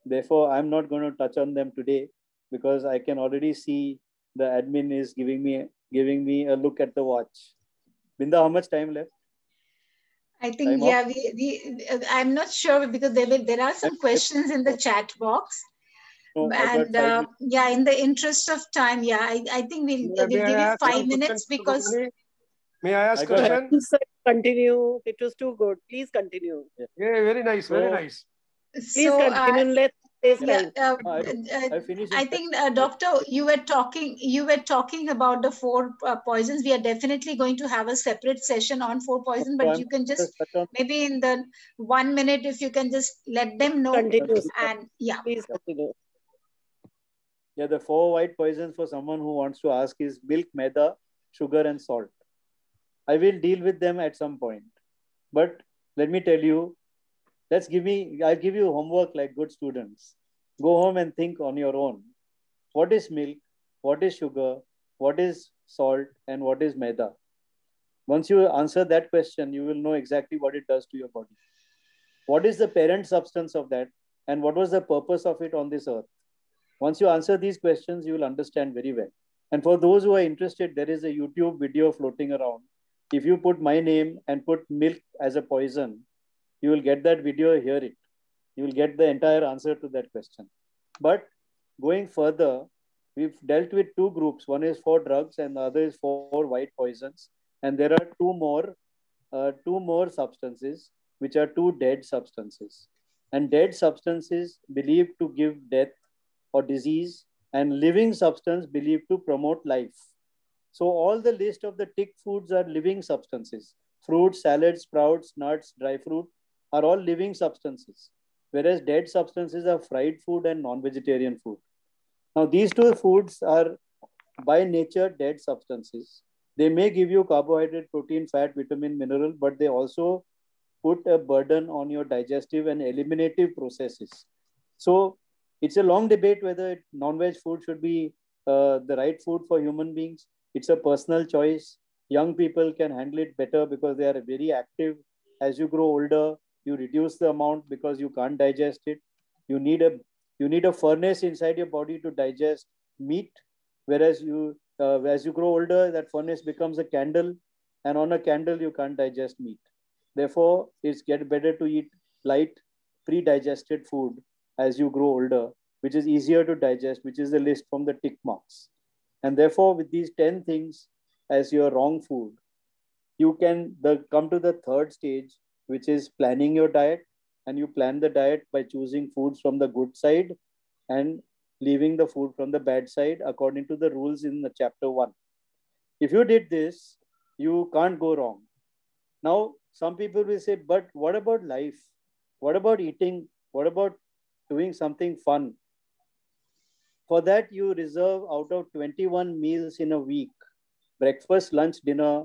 C: Therefore, I'm not going to touch on them today because I can already see the admin is giving me a look at the watch. Binda, how much time left?
B: I think, yeah, I'm not sure because there are some questions in the chat box. No, and yeah, in the interest of time, yeah, I think we'll give you 5 minutes because...
E: May I ask a question?
F: Continue. It was too good. Please continue.
E: Yeah, very nice, very nice.
F: Please continue. Let's
B: I think, Doctor, you were talking about the 4 poisons. We are definitely going to have a separate session on 4 poisons, but you can just maybe in the 1 minute, if you can just let them know.
F: Continue.
B: And yeah,
F: please continue.
C: Yeah, the 4 white poisons for someone who wants to ask is milk, maida, sugar, and salt. I will deal with them at some point, but let me tell you. I'll give you homework like good students. Go home and think on your own. What is milk? What is sugar? What is salt? And what is maida? Once you answer that question, you will know exactly what it does to your body. What is the parent substance of that? And what was the purpose of it on this earth? Once you answer these questions, you will understand very well. And for those who are interested, there is a YouTube video floating around. If you put my name and put milk as a poison, you will get that video, hear it. You will get the entire answer to that question. But going further, we've dealt with 2 groups. One is 4 drugs and the other is 4 white poisons. And there are 2 more substances, which are 2 dead substances. And dead substances believed to give death or disease, and living substance believed to promote life. So all the list of the tick foods are living substances. Fruits, salads, sprouts, nuts, dry fruit are all living substances, whereas dead substances are fried food and non-vegetarian food. Now, these 2 foods are by nature dead substances. They may give you carbohydrate, protein, fat, vitamin, mineral, but they also put a burden on your digestive and eliminative processes. So it's a long debate whether non-veg food should be the right food for human beings. It's a personal choice. Young people can handle it better because they are very active. As you grow older, you reduce the amount because you can't digest it. You need a furnace inside your body to digest meat, whereas as you grow older, that furnace becomes a candle, and on a candle you can't digest meat. Therefore, it's better to eat light, pre-digested food as you grow older, which is easier to digest, which is the list from the tick marks. And therefore, with these 10 things as your wrong food, you can come to the 3rd stage, which is planning your diet. And you plan the diet by choosing foods from the good side and leaving the food from the bad side according to the rules in the chapter 1. If you did this, you can't go wrong. Now, some people will say, but what about life? What about eating? What about doing something fun? For that, you reserve out of 21 meals in a week, breakfast, lunch, dinner,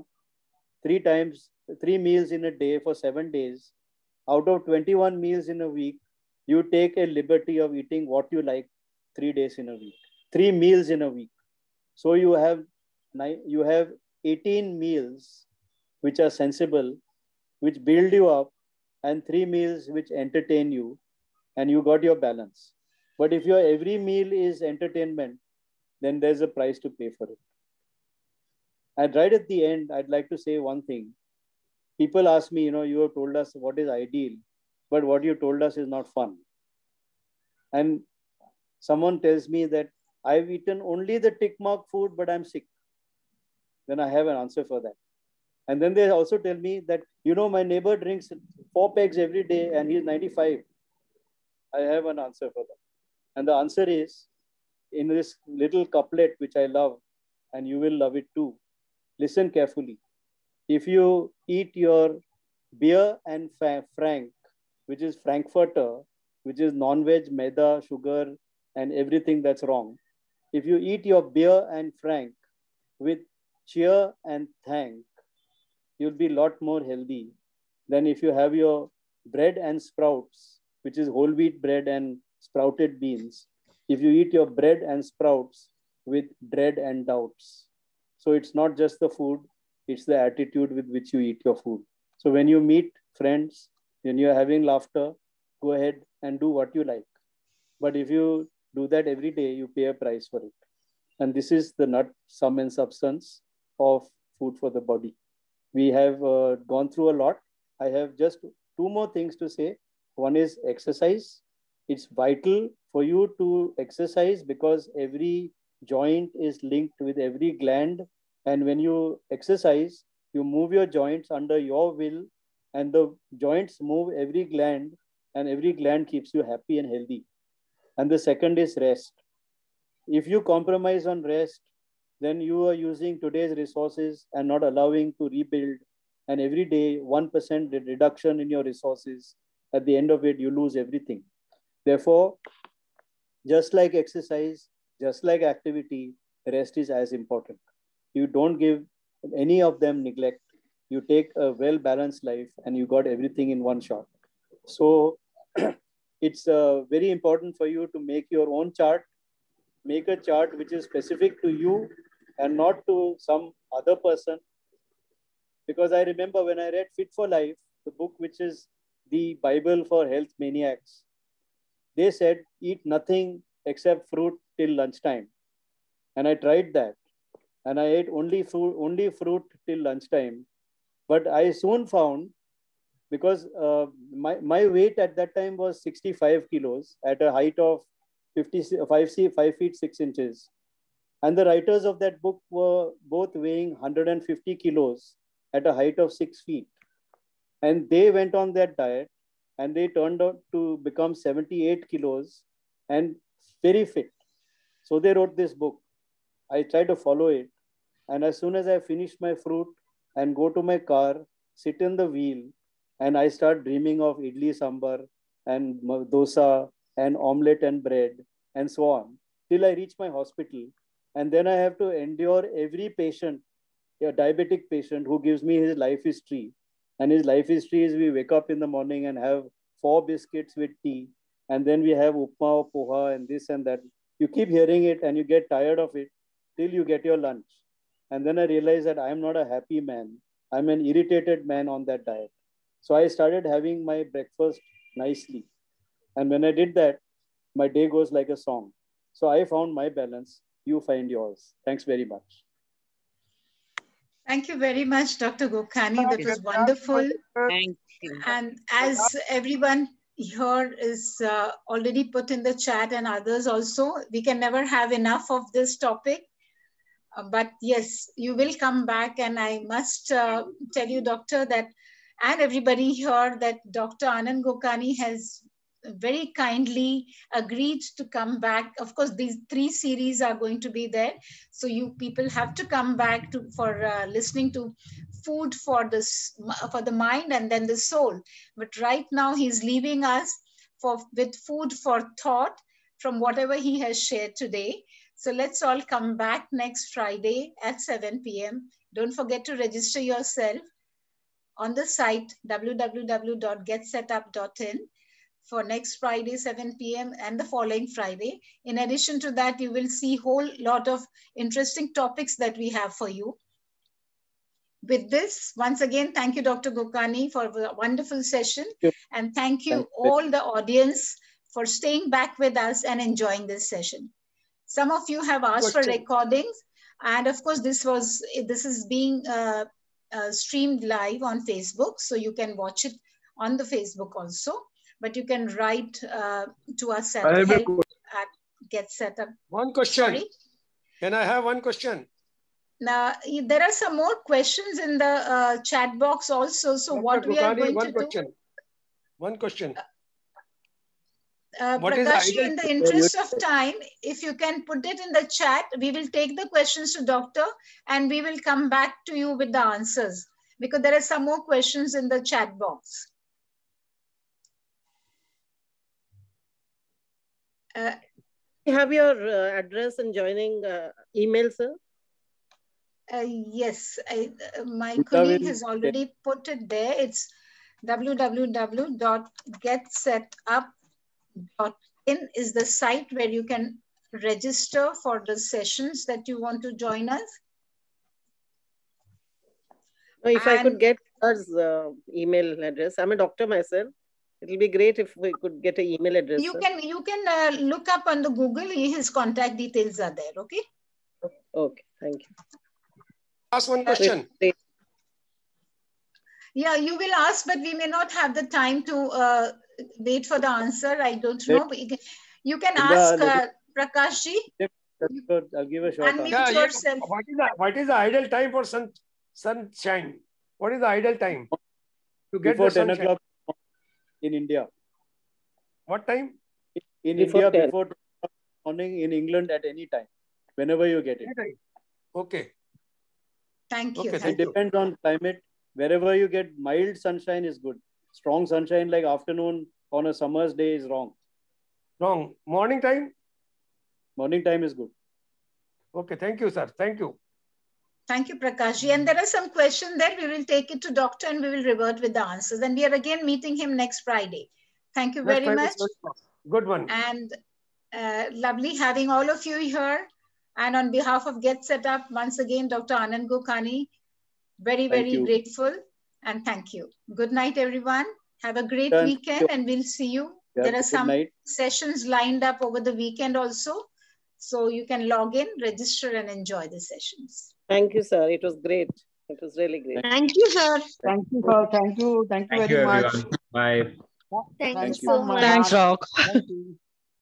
C: 3 meals in a day for 7 days. Out of 21 meals in a week, you take a liberty of eating what you like 3 days in a week, 3 meals in a week. So you have 18 meals which are sensible, which build you up, and 3 meals which entertain you, and you got your balance. But if your every meal is entertainment, then there's a price to pay for it. And right at the end, I'd like to say one thing. People ask me, you have told us what is ideal, but what you told us is not fun. And someone tells me that I've eaten only the tick mark food, but I'm sick. Then I have an answer for that. And then they also tell me that, my neighbor drinks 4 pegs every day and he's 95. I have an answer for that. And the answer is in this little couplet, which I love, and you will love it too. Listen carefully. If you eat your beer and frank, which is Frankfurter, which is non-veg, maida, sugar, and everything that's wrong. If you eat your beer and frank with cheer and thank, you'll be a lot more healthy than if you have your bread and sprouts, which is whole wheat bread and sprouted beans. If you eat your bread and sprouts with dread and doubts. So it's not just the food, it's the attitude with which you eat your food. So when you meet friends, when you're having laughter, go ahead and do what you like. But if you do that every day, you pay a price for it. And this is the nut, sum and substance of food for the body. We have gone through a lot. I have just 2 more things to say. One is exercise. It's vital for you to exercise because every joint is linked with every gland. And when you exercise, you move your joints under your will, and the joints move every gland, and every gland keeps you happy and healthy. And the second is rest. If you compromise on rest, then you are using today's resources and not allowing to rebuild. And every day, 1% reduction in your resources, at the end of it, you lose everything. Therefore, just like exercise, just like activity, rest is as important. You don't give any of them neglect. You take a well-balanced life and you got everything in one shot. So it's very important for you to make your own chart, make a chart which is specific to you and not to some other person. Because I remember when I read Fit for Life, the book which is the Bible for health maniacs, they said, eat nothing except fruit till lunchtime. And I tried that. And I ate only fruit till lunchtime. But I soon found, because my weight at that time was 65 kilos at a height of 5 feet 6 inches. And the writers of that book were both weighing 150 kilos at a height of 6 feet. And they went on that diet and they turned out to become 78 kilos and very fit. So they wrote this book. I tried to follow it. And as soon as I finish my fruit and go to my car, sit in the wheel, and I start dreaming of idli sambar and dosa and omelette and bread and so on, till I reach my hospital. And then I have to endure every patient, a diabetic patient who gives me his life history. And his life history is we wake up in the morning and have 4 biscuits with tea. And then we have upma or poha and this and that. You keep hearing it and you get tired of it till you get your lunch. And then I realized that I'm not a happy man. I'm an irritated man on that diet. So I started having my breakfast nicely. And when I did that, my day goes like a song. So I found my balance. You find yours. Thanks very much.
B: Thank you very much, Dr. Gokhani. That was wonderful.
F: Thank you.
B: And as everyone here is already put in the chat and others also, we can never have enough of this topic. But yes, you will come back. And I must tell you, Doctor, that and everybody here that Dr. Anand Gokhani has very kindly agreed to come back. Of course, these 3 series are going to be there. So you people have to come back for listening to food for the mind and then the soul. But right now he's leaving us with food for thought from whatever he has shared today. So let's all come back next Friday at 7 p.m. Don't forget to register yourself on the site www.getsetup.in for next Friday, 7 p.m. and the following Friday. In addition to that, you will see a whole lot of interesting topics that we have for you. With this, once again, thank you, Dr. Gokani, for a wonderful session. And thank you all the audience for staying back with us and enjoying this session. Some of you have asked for recordings. And of course, this is being streamed live on Facebook. So you can watch it on the Facebook also. But you can write to us at help@getsetup.
E: One question.
B: Sorry?
E: Can I have one question?
B: Now, there are some more questions in the chat box also. So
E: Dr.
B: what we are going
E: one
B: to
E: question.
B: do...
E: One question.
B: Prakash, in the interest of time, if you can put it in the chat, we will take the questions to doctor and we will come back to you with the answers because there are some more questions in the chat box.
F: You have your address and joining email, sir?
B: Yes, my colleague has already put it there. It's www.getsetup.in is the site where you can register for the sessions that you want to join us.
F: If I could get his email address. I'm a doctor myself. It will be great if we could get an email address.
B: You can look up on the Google. His contact details are there. Okay.
F: Okay. Thank you.
E: Ask one question.
B: Yeah, you will ask, but we may not have the time to wait for the answer. I don't know. You can ask Prakash ji.
C: I'll give a short
B: answer. Yourself.
E: What is the ideal time for sunshine? What is the ideal time to get
C: before
E: the sunshine?
C: 10 o'clock in India?
E: What time?
C: In India, before 10 o'clock morning. In England, at any time, whenever you get it.
E: Okay.
B: Thank you.
C: Okay, it depends on climate. Wherever you get mild sunshine is good. Strong sunshine like afternoon on a summer's day is wrong.
E: Wrong. Morning time?
C: Morning time is good.
E: Okay, thank you, sir. Thank you.
B: Thank you, Prakash. And there are some questions there. We will take it to doctor and we will revert with the answers. And we are again meeting him next Friday. Thank you very much.
E: Good one.
B: And lovely having all of you here. And on behalf of Get Set Up, once again, Dr. Anand Gokani, very, very grateful. And thank you. Good night, everyone. Have a great weekend and we'll see you. There are some sessions lined up over the weekend also. So you can log in, register and enjoy the sessions.
F: Thank you, sir. It was great. It was really great.
G: Thank you, sir. Thank you, sir. Thank you. Thank you very much.
D: Bye.
G: Thank you
A: so much.
G: Thanks, Doc. Thank you.